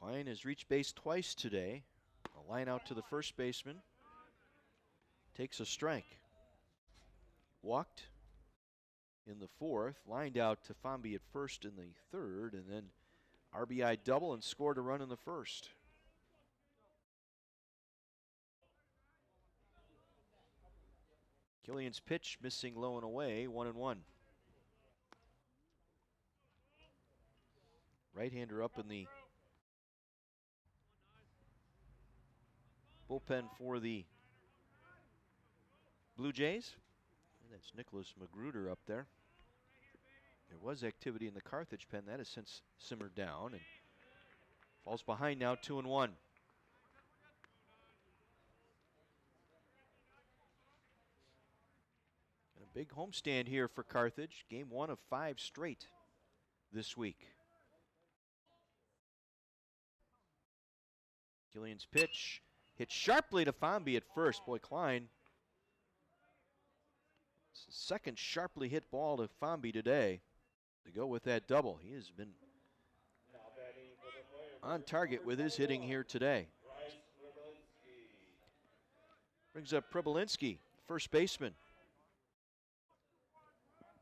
Klein has reached base twice today. The Line out to the first baseman. Takes a strike. Walked in the fourth. Lined out to Fonby at first in the third. And then RBI double and scored a run in the first. Killian's pitch missing low and away. 1-1. Right-hander up in the bullpen for the Blue Jays. And that's Nicholas Magruder up there. There was activity in the Carthage pen. That has since simmered down and falls behind now, 2-1. And a big homestand here for Carthage. Game 1 of 5 straight this week. Killian's pitch hit sharply to Fonby at first. Boy, Klein. It's the second sharply hit ball to Fonby today to go with that double. He has been on target with his hitting here today. Brings up Pribolinski, first baseman.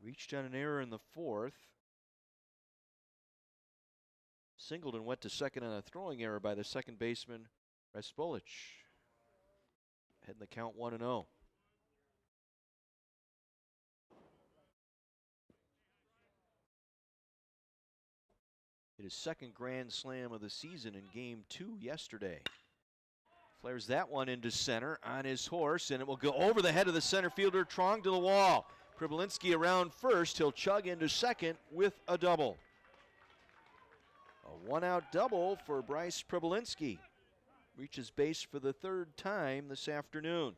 Reached on an error in the fourth. Singled and went to second on a throwing error by the second baseman, Respolich. Heading the count 1-0. Hit his second grand slam of the season in game 2 yesterday. Flares that one into center on his horse, and it will go over the head of the center fielder, Trong to the wall. Pribolinski around first. He'll chug into second with a double. A one-out double for Bryce Pribolinski. Reaches base for the third time this afternoon.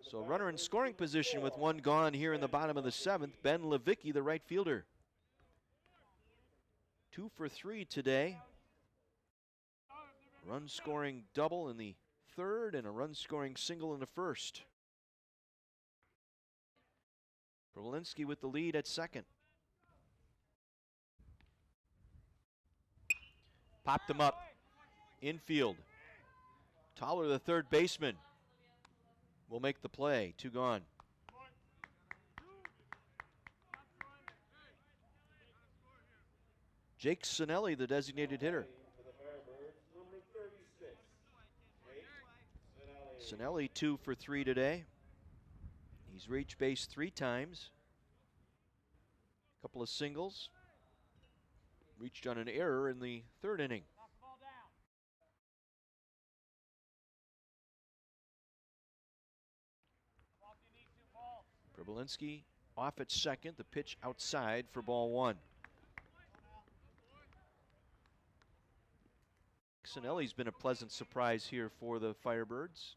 So runner in scoring position with one gone here in the bottom of the seventh. Ben Levicki, the right fielder. 2 for 3 today. Run scoring double in the third and a run scoring single in the first. Pribolinski with the lead at second. Popped him up. Infield. Toller, the third baseman, will make the play. 2 gone. Jake Sinelli, the designated hitter. Sinelli 2 for 3 today. He's reached base 3 times. A couple of singles. Reached on an error in the third inning. Pribolinski off at second. The pitch outside for ball 1. Sinelli's been a pleasant surprise here for the Firebirds.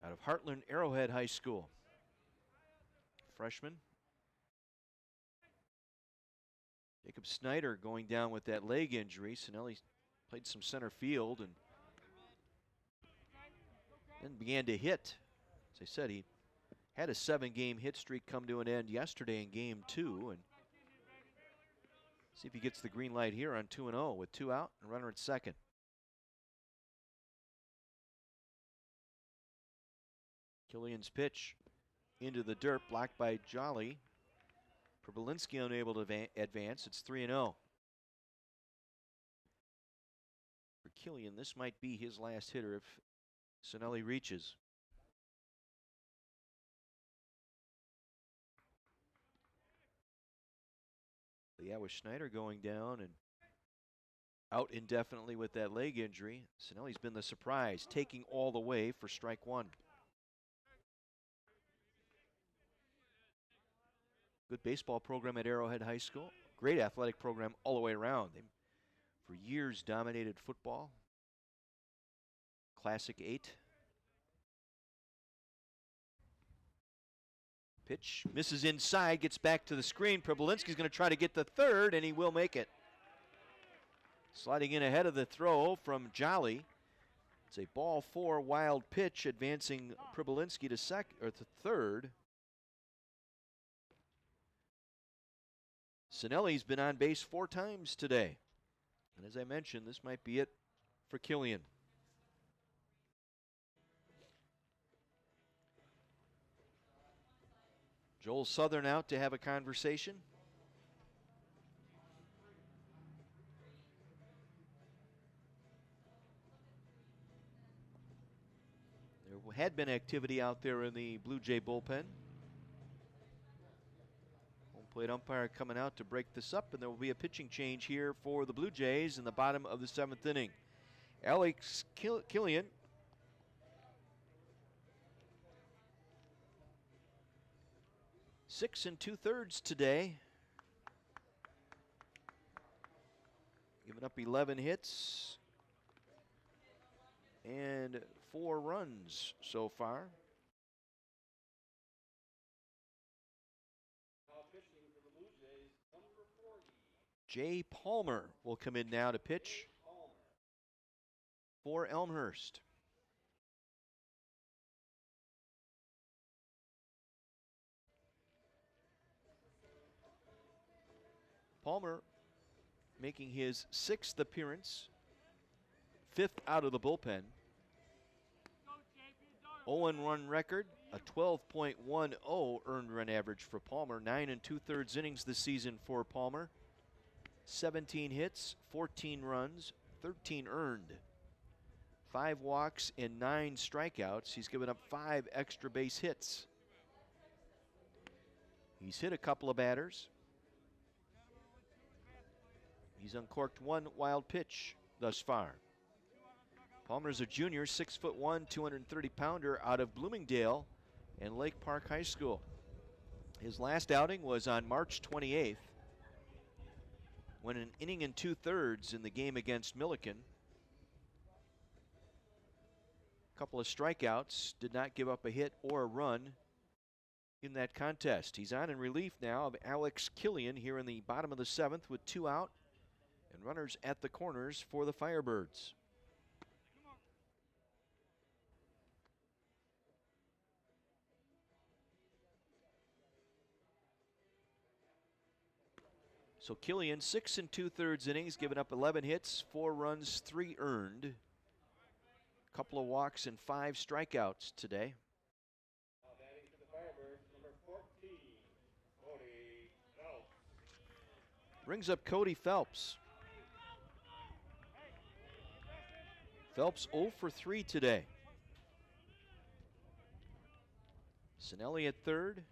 Out of Heartland Arrowhead High School. Freshman. Jacob Snyder going down with that leg injury. Sinelli played some center field and then began to hit. As I said, he had a 7-game hit streak come to an end yesterday in game 2. And see if he gets the green light here on 2-0 with 2 out and runner at second. Killian's pitch into the dirt, blocked by Jolly. Pribolinski unable to advance. It's 3-0. For Killian, this might be his last hitter if Sinelli reaches. Yeah, with Schneider going down and out indefinitely with that leg injury, Sinelli's been the surprise, taking all the way for strike 1. Good baseball program at Arrowhead High School. Great athletic program all the way around. They, for years, dominated football. Classic 8. Pitch misses inside, gets back to the screen. Pribolinski's going to try to get the third, and he will make it. Sliding in ahead of the throw from Jolly. It's a ball 4 wild pitch, advancing Pribolinski to third. Sinelli's been on base 4 times today. And as I mentioned, this might be it for Killian. Joel Southern out to have a conversation. There had been activity out there in the Blue Jay bullpen. Home plate umpire coming out to break this up, and there will be a pitching change here for the Blue Jays in the bottom of the 7th inning. Alex Killian six and 2/3 today. Giving up 11 hits and 4 runs so far. Jay Palmer will come in now to pitch for Elmhurst. Palmer making his 6th appearance, 5th out of the bullpen. 0-1 record, a 12.10 earned run average for Palmer. 9 and 2/3 innings this season for Palmer. 17 hits, 14 runs, 13 earned. 5 walks and 9 strikeouts. He's given up 5 extra base hits. He's hit a couple of batters. He's uncorked 1 wild pitch thus far. Palmer's a junior, 6'1", 230-pounder out of Bloomingdale and Lake Park High School. His last outing was on March 28th when an inning and 2/3 in the game against Milliken. A couple of strikeouts, did not give up a hit or a run in that contest. He's on in relief now of Alex Killian here in the bottom of the 7th with 2 out and runners at the corners for the Firebirds. So Killian, 6 and 2/3 innings, giving up 11 hits, 4 runs, 3 earned. A couple of walks and 5 strikeouts today. Batting for the Firebirds, number 14, Cody Phelps. Brings up Cody Phelps. Phelps 0 for 3 today. Sinelli at third.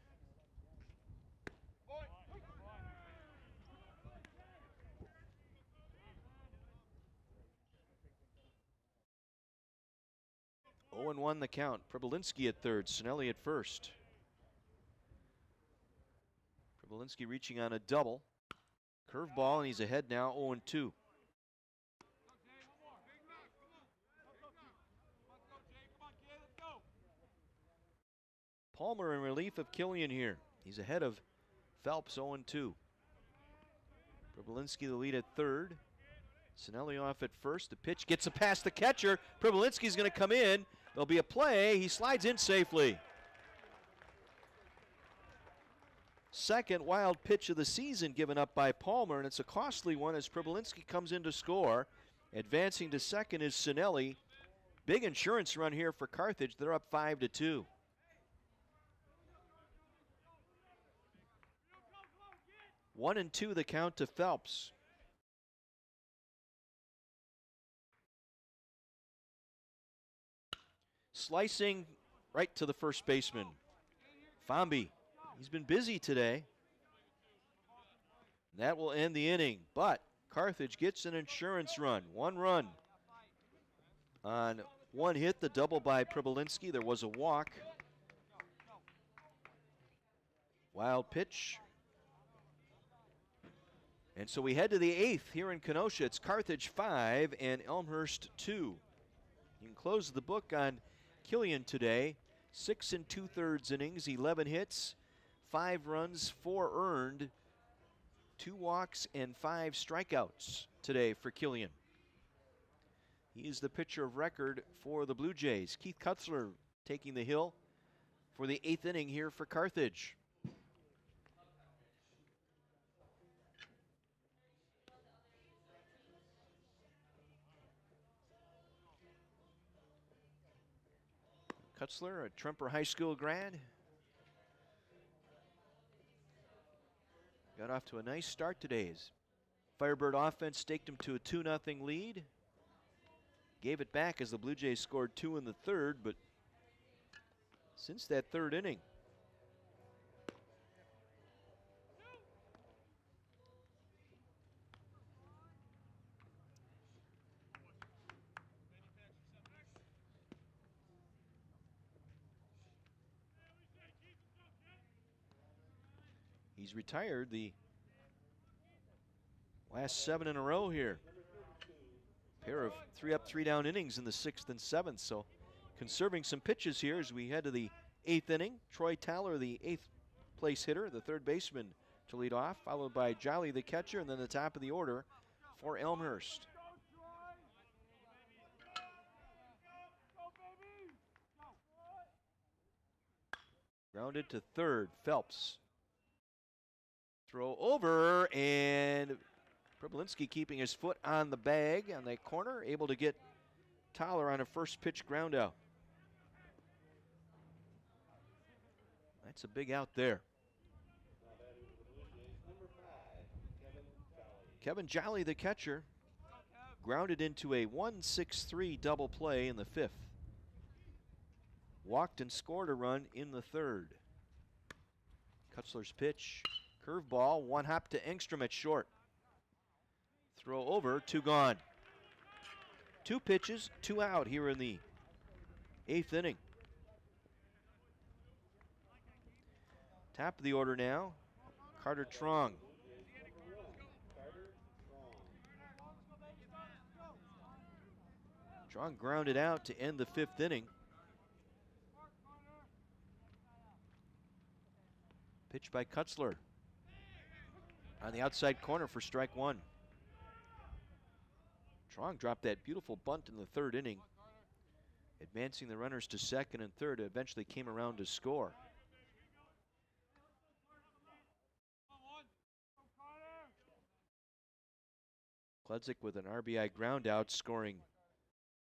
Oh and 1 the count. Pribolinski at third, Sinelli at first. Pribolinski reaching on a double. Curveball, and he's ahead now, 0 and 2. Palmer in relief of Killian here. He's ahead of Phelps, 0 and 2. Pribolinski the lead at third. Sinelli off at first. The pitch gets a past the catcher. Pribolinski's going to come in. There'll be a play. He slides in safely. Second wild pitch of the season given up by Palmer, and it's a costly one as Pribolinski comes in to score. Advancing to second is Sinelli. Big insurance run here for Carthage. They're up 5-2. One and 2 the count to Phelps. Slicing right to the first baseman. Fonby, he's been busy today. That will end the inning, but Carthage gets an insurance run. 1 run on 1 hit, the double by Pribolinski. There was a walk. Wild pitch. And so we head to the 8th here in Kenosha. It's Carthage 5 and Elmhurst 2. You can close the book on Killian today. 6 and 2/3 innings, 11 hits, 5 runs, 4 earned, 2 walks, and 5 strikeouts today for Killian. He is the pitcher of record for the Blue Jays. Keith Cutzler taking the hill for the 8th inning here for Carthage. Cutzler, a Tremper High School grad. Got off to a nice start today as Firebird offense staked him to a 2-0 lead. Gave it back as the Blue Jays scored 2 in the third, but since that third inning, he's retired the last 7 in a row here. Pair of 3-up, 3-down innings in the 6th and 7th, so conserving some pitches here as we head to the 8th inning. Troy Thaler, the 8th place hitter, the third baseman to lead off, followed by Jolly, the catcher, and then the top of the order for Elmhurst. Grounded to third, Phelps. Throw over, and Problinski keeping his foot on the bag on that corner, able to get Thaler on a first pitch ground out. That's a big out there. Kevin Jolly, the catcher, grounded into a 1-6-3 double play in the 5th. Walked and scored a run in the 3rd. Cutzler's pitch, curveball, one hop to Angstrom at short. Throw over, 2 gone. 2 pitches, 2 out here in the 8th inning. Top of the order now, Carter Trong. Trong grounded out to end the 5th inning. Pitch by Cutzler on the outside corner for strike 1. Trong dropped that beautiful bunt in the 3rd inning, advancing the runners to 2nd and 3rd. Eventually came around to score. Kledzik with an RBI ground out, scoring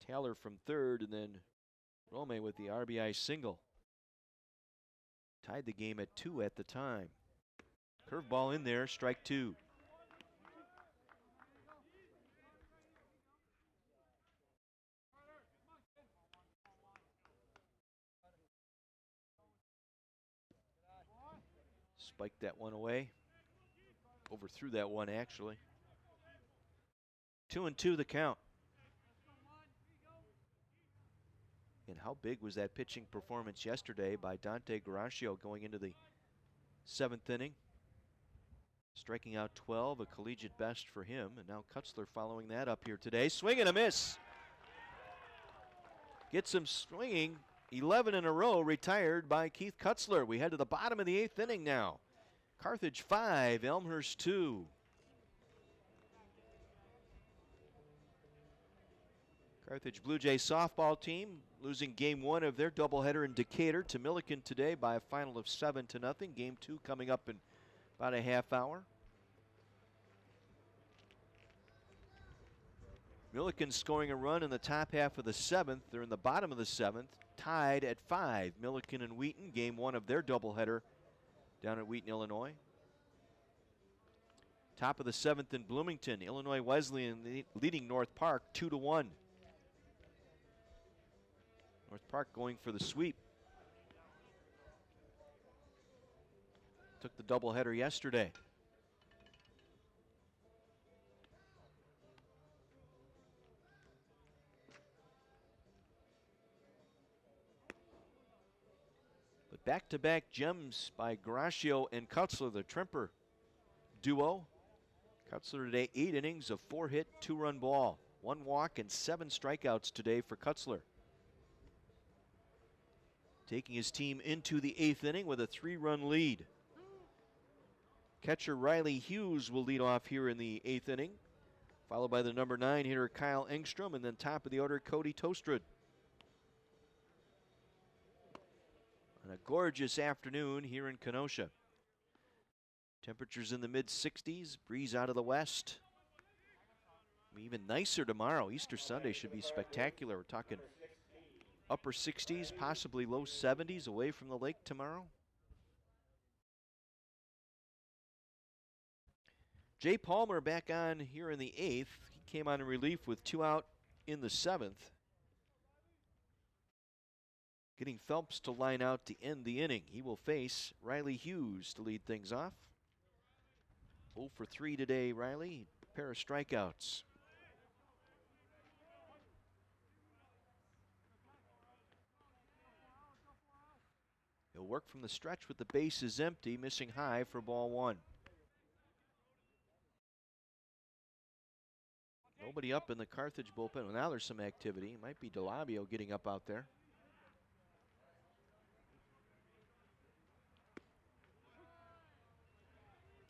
Thaler from 3rd, and then Romay with the RBI single. Tied the game at 2 at the time. Curveball in there, strike 2. Spiked that one away. Overthrew that one, actually. 2-2 the count. And how big was that pitching performance yesterday by Dante Garaccio going into the 7th inning? Striking out 12, a collegiate best for him. And now Cutzler following that up here today. Swing and a miss. Gets him swinging. 11 in a row retired by Keith Cutzler. We head to the bottom of the 8th inning now. Carthage 5, Elmhurst 2. Carthage Blue Jays softball team losing game 1 of their doubleheader in Decatur to Milliken today by a final of 7-0. Game 2 coming up in about a half hour. Milliken scoring a run in the top half of the 7th. They're in the bottom of the 7th, tied at 5. Milliken and Wheaton, game 1 of their doubleheader down at Wheaton, Illinois. Top of the 7th in Bloomington, Illinois Wesleyan leading North Park 2-1. North Park going for the sweep. Took the doubleheader yesterday. But back-to-back gems by Garaccio and Cutzler, the Tremper duo. Cutzler today 8 innings of 4-hit, 2-run ball. 1 walk and 7 strikeouts today for Cutzler. Taking his team into the 8th inning with a 3-run lead. Catcher Riley Hughes will lead off here in the 8th inning, followed by the number 9 hitter Kyle Angstrom, and then top of the order Cody Toaster. On a gorgeous afternoon here in Kenosha. Temperatures in the mid-60s, breeze out of the west. Even nicer tomorrow. Easter Sunday should be spectacular. We're talking upper 60s, possibly low 70s away from the lake tomorrow. Jay Palmer back on here in the 8th. He came on in relief with 2 out in the 7th. Getting Phelps to line out to end the inning. He will face Riley Hughes to lead things off. 0 for 3 today, Riley. A pair of strikeouts. He'll work from the stretch with the bases empty, missing high for ball 1. Nobody up in the Carthage bullpen. Well, now there's some activity. Might be DeLabio getting up out there.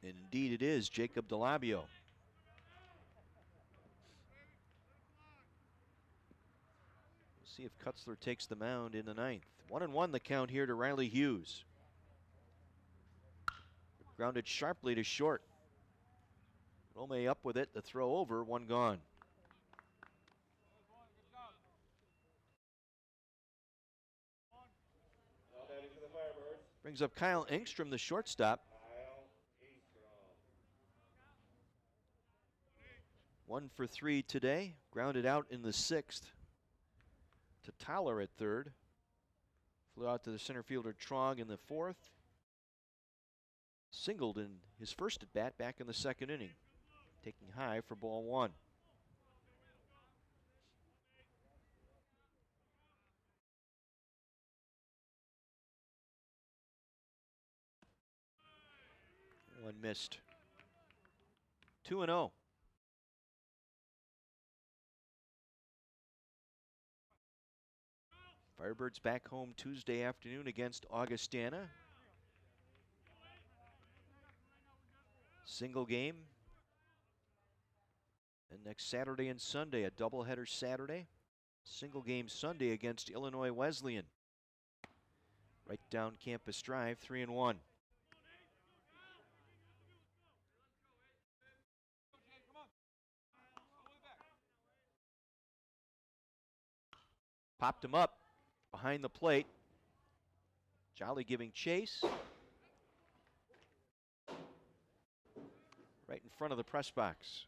And indeed it is Jacob DeLabio. We'll see if Cutzler takes the mound in the 9th. 1-1 the count here to Riley Hughes. Grounded sharply to short. Romay up with it, the throw over, 1 gone. Brings up Kyle Angstrom, the shortstop. 1 for 3 today. Grounded out in the 6th to Tyler at 3rd. Flew out to the center fielder Trong in the 4th. Singled in his first at bat back in the 2nd inning. Taking high for ball 1. One missed. 2-0. Firebirds back home Tuesday afternoon against Augustana. Single game. And next Saturday and Sunday, a doubleheader Saturday. Single game Sunday against Illinois Wesleyan. Right down Campus Drive, 3-1. Popped him up behind the plate. Jolly giving chase. Right in front of the press box.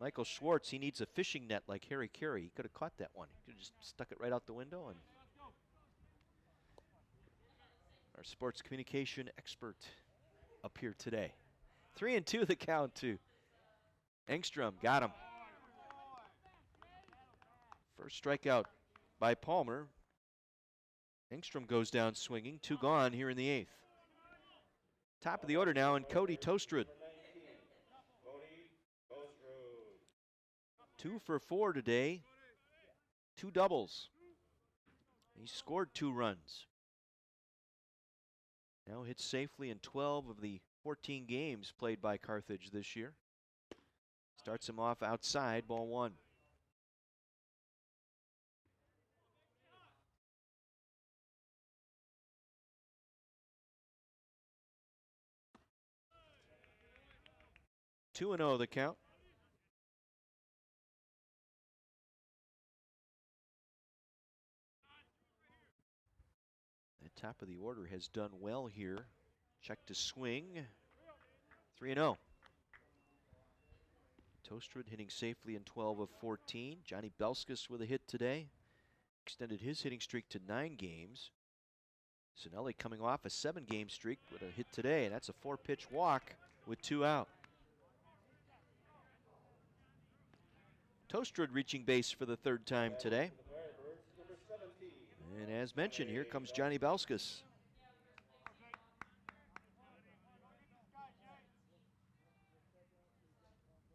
Michael Schwartz, he needs a fishing net like Harry Carey. He could have caught that one. He could have just stuck it right out the window. And our sports communication expert up here today. 3-2 the count to Angstrom. Got him. First strikeout by Palmer. Angstrom goes down swinging. 2 gone here in the 8th. Top of the order now, and Cody Toaster. 2 for 4 today. 2 doubles. He scored 2 runs. Now hits safely in 12 of the 14 games played by Carthage this year. Starts him off outside, ball 1. Two and 0 the count. The top of the order has done well here. Check to swing. 3-0. Toaster hitting safely in 12 of 14. Johnny Belskis with a hit today. Extended his hitting streak to 9 games. Sinelli coming off a 7-game streak with a hit today, and that's a 4-pitch walk with 2 out. Toaster reaching base for the 3rd time today. And as mentioned, here comes Johnny Belskis.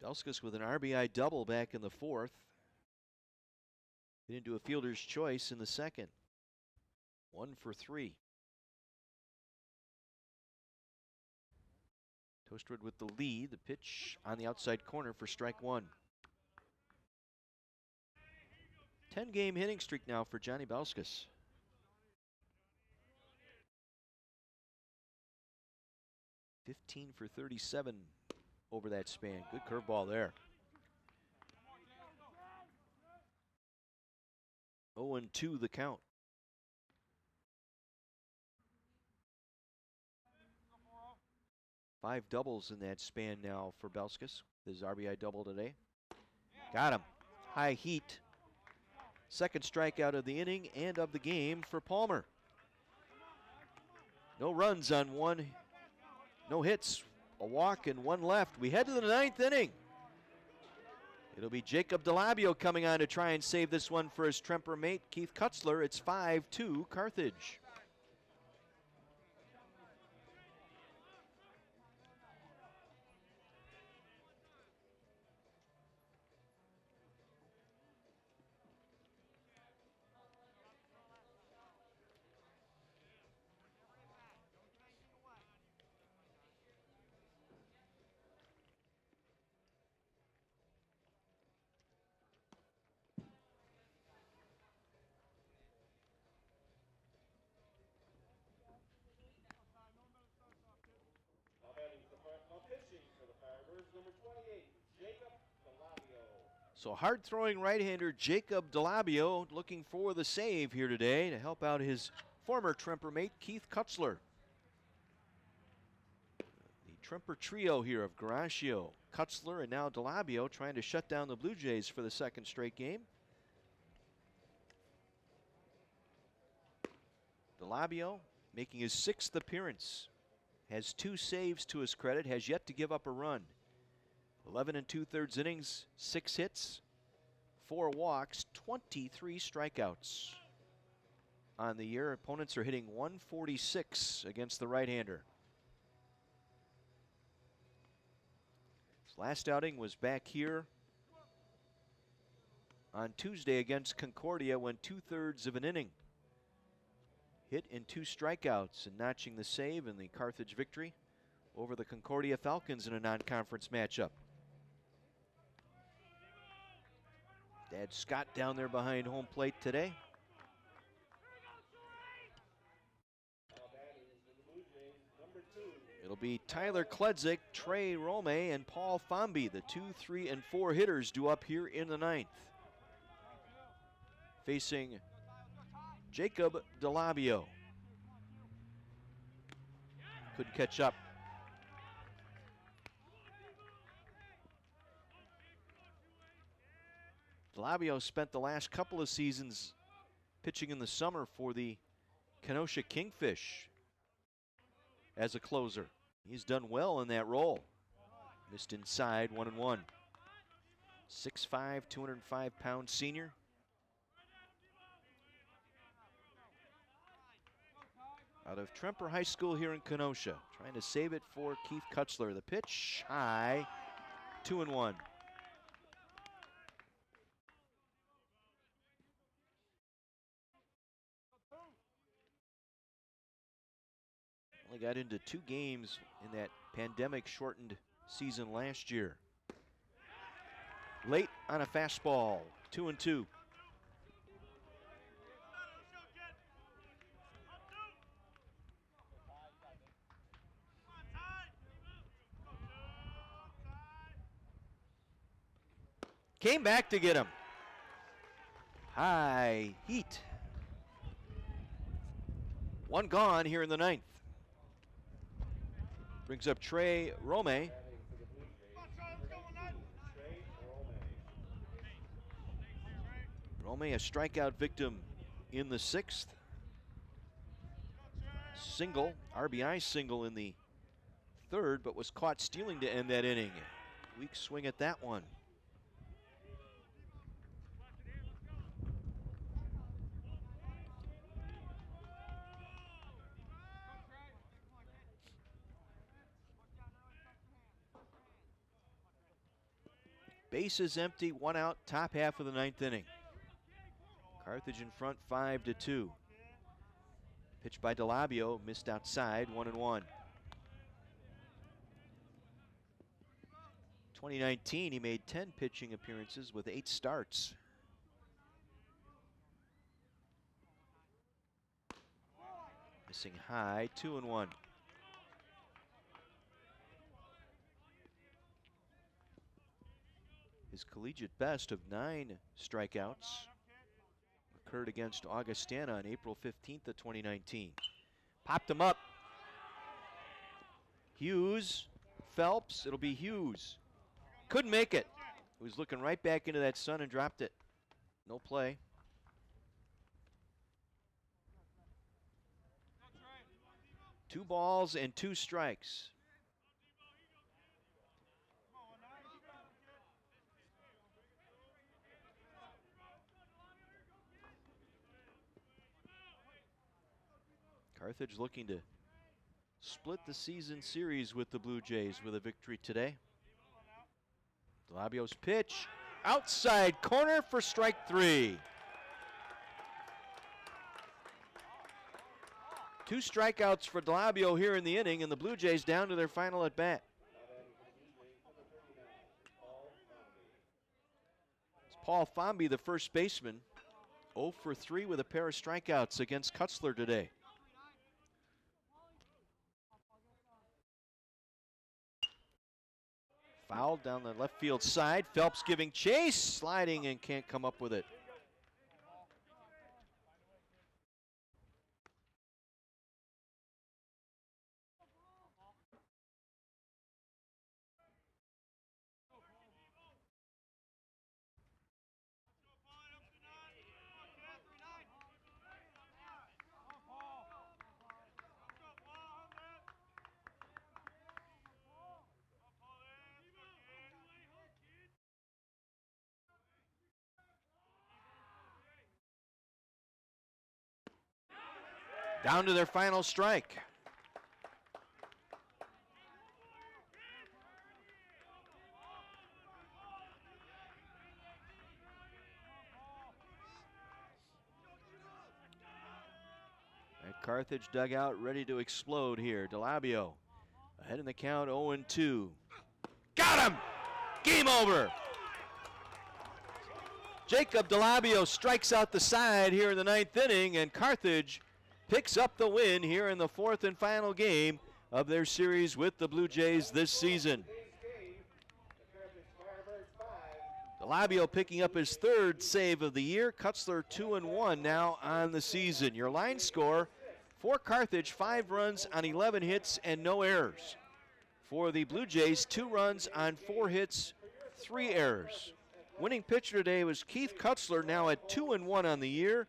Belskis with an RBI double back in the 4th. Get into a fielder's choice in the 2nd. 1 for 3. Toaster with the lead. The pitch on the outside corner for strike 1. 10-game hitting streak now for Johnny Belskis. .15 for 37 over that span. Good curveball there. 0-2 the count. Five doubles in that span now for Belskis. His RBI double today. Got him. High heat. Second strikeout of the inning and of the game for Palmer. No runs on one. No hits. A walk and one left. We head to the ninth inning. It'll be Jacob DeLabio coming on to try and save this one for his Tremper mate, Keith Cutzler. It's 5-2 Carthage. So hard-throwing right-hander Jacob DeLabio looking for the save here today to help out his former Tremper mate, Keith Cutzler. The Tremper trio here of Garaccio, Cutzler, and now DeLabio trying to shut down the Blue Jays for the second straight game. DeLabio making his sixth appearance. Has 2 saves to his credit, has yet to give up a run. 11 2/3 innings, 6 hits, 4 walks, 23 strikeouts. On the year, opponents are hitting 146 against the right-hander. His last outing was back here on Tuesday against Concordia when 2/3 of an inning. Hit in 2 strikeouts and notching the save in the Carthage victory over the Concordia Falcons in a non-conference matchup. Dad Scott down there behind home plate today. It'll be Tyler Kledzik, Trey Romay, and Paul Fonby, the 2, 3, and 4 hitters due up here in the ninth. Facing Jacob DeLabio. Couldn't catch up. DeLabio spent the last couple of seasons pitching in the summer for the Kenosha Kingfish as a closer. He's done well in that role. Missed inside, 1-1. 6'5", 205-pound senior. Out of Tremper High School here in Kenosha. Trying to save it for Keith Cutzler. The pitch, high, 2-1. Only got into 2 games in that pandemic-shortened season last year. Late on a fastball, 2-2. Came back to get him. High heat. 1 gone here in the ninth. Brings up Trey Romay. Romay, a strikeout victim in the 6th. Single, RBI single in the 3rd, but was caught stealing to end that inning. Weak swing at that one. Bases empty, 1 out, top half of the 9th inning. Carthage in front, 5-2. Pitch by DeLabio, missed outside, 1-1. 2019, he made 10 pitching appearances with 8 starts. Missing high, 2-1. His collegiate best of 9 strikeouts. occurred against Augustana on April 15th of 2019. Popped him up. Hughes, Phelps, it'll be Hughes. Couldn't make it. He was looking right back into that sun and dropped it. No play. Two balls and two strikes. Carthage looking to split the season series with the Blue Jays with a victory today. Delabio's pitch, outside corner for strike 3. 2 strikeouts for Delabio here in the inning, and the Blue Jays down to their final at bat. It's Paul Fonby, the first baseman, 0 for 3 with a pair of strikeouts against Cutzler today. Fouled down the left field side. Phelps giving chase, sliding and can't come up with it. Down to their final strike. That Carthage dugout ready to explode here. Delabio ahead in the count, 0-2. Got him! Game over! Jacob Delabio strikes out the side here in the 9th inning, and Carthage picks up the win here in the 4th and final game of their series with the Blue Jays this season. Delabio picking up his 3rd save of the year. Cutzler 2-1 now on the season. Your line score for Carthage, 5 runs on 11 hits and no errors. For the Blue Jays, 2 runs on 4 hits, 3 errors. Winning pitcher today was Keith Cutzler, now at 2-1 on the year.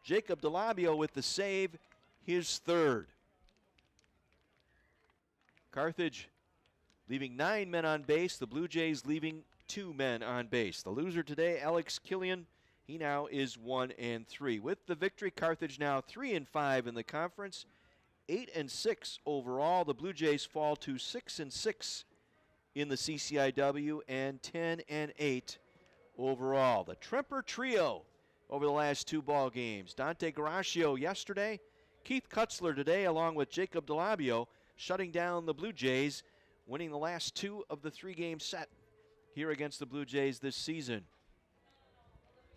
Jacob Delabio with the save, his 3rd. Carthage leaving 9 men on base. The Blue Jays leaving 2 men on base. The loser today, Alex Killian, he now is 1-3. With the victory, Carthage now 3-5 in the conference, 8-6 overall. The Blue Jays fall to 6-6 in the CCIW and 10-8 overall. The Tremper Trio over the last 2 ball games. Dante Garaccio yesterday, Keith Cutzler today, along with Jacob Delabio, shutting down the Blue Jays, winning the last 2 of the 3-game set here against the Blue Jays this season.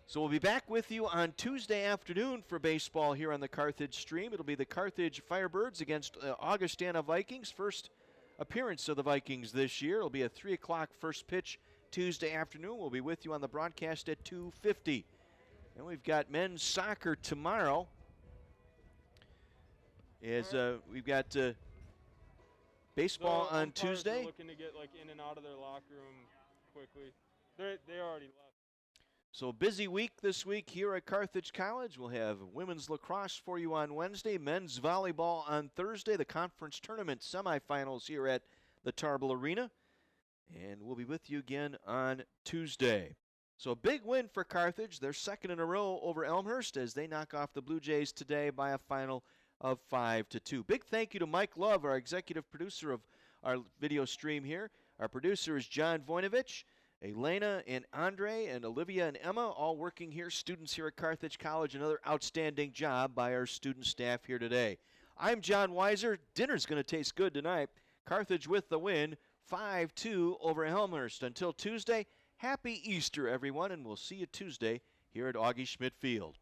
So we'll be back with you on Tuesday afternoon for baseball here on the Carthage stream. It'll be the Carthage Firebirds against Augustana Vikings. First appearance of the Vikings this year. It'll be a 3 o'clock first pitch Tuesday afternoon. We'll be with you on the broadcast at 2:50. And we've got men's soccer tomorrow. We've got baseball on Tuesday. Looking to get in and out of their locker room quickly. They already left. So busy week this week here at Carthage College. We'll have women's lacrosse for you on Wednesday, men's volleyball on Thursday, the conference tournament semifinals here at the Tarbell Arena. And we'll be with you again on Tuesday. So a big win for Carthage. They're 2nd in a row over Elmhurst as they knock off the Blue Jays today by a final of 5-2. Big thank you to Mike Love, our executive producer of our video stream here. Our producer is John Voinovich. Elena and Andre and Olivia and Emma all working here, students here at Carthage College. Another outstanding job by our student staff here today. I'm John Weiser. Dinner's going to taste good tonight. Carthage with the win, 5-2 over Elmhurst. Until Tuesday, happy Easter, everyone, and we'll see you Tuesday here at Augie Schmidt Field.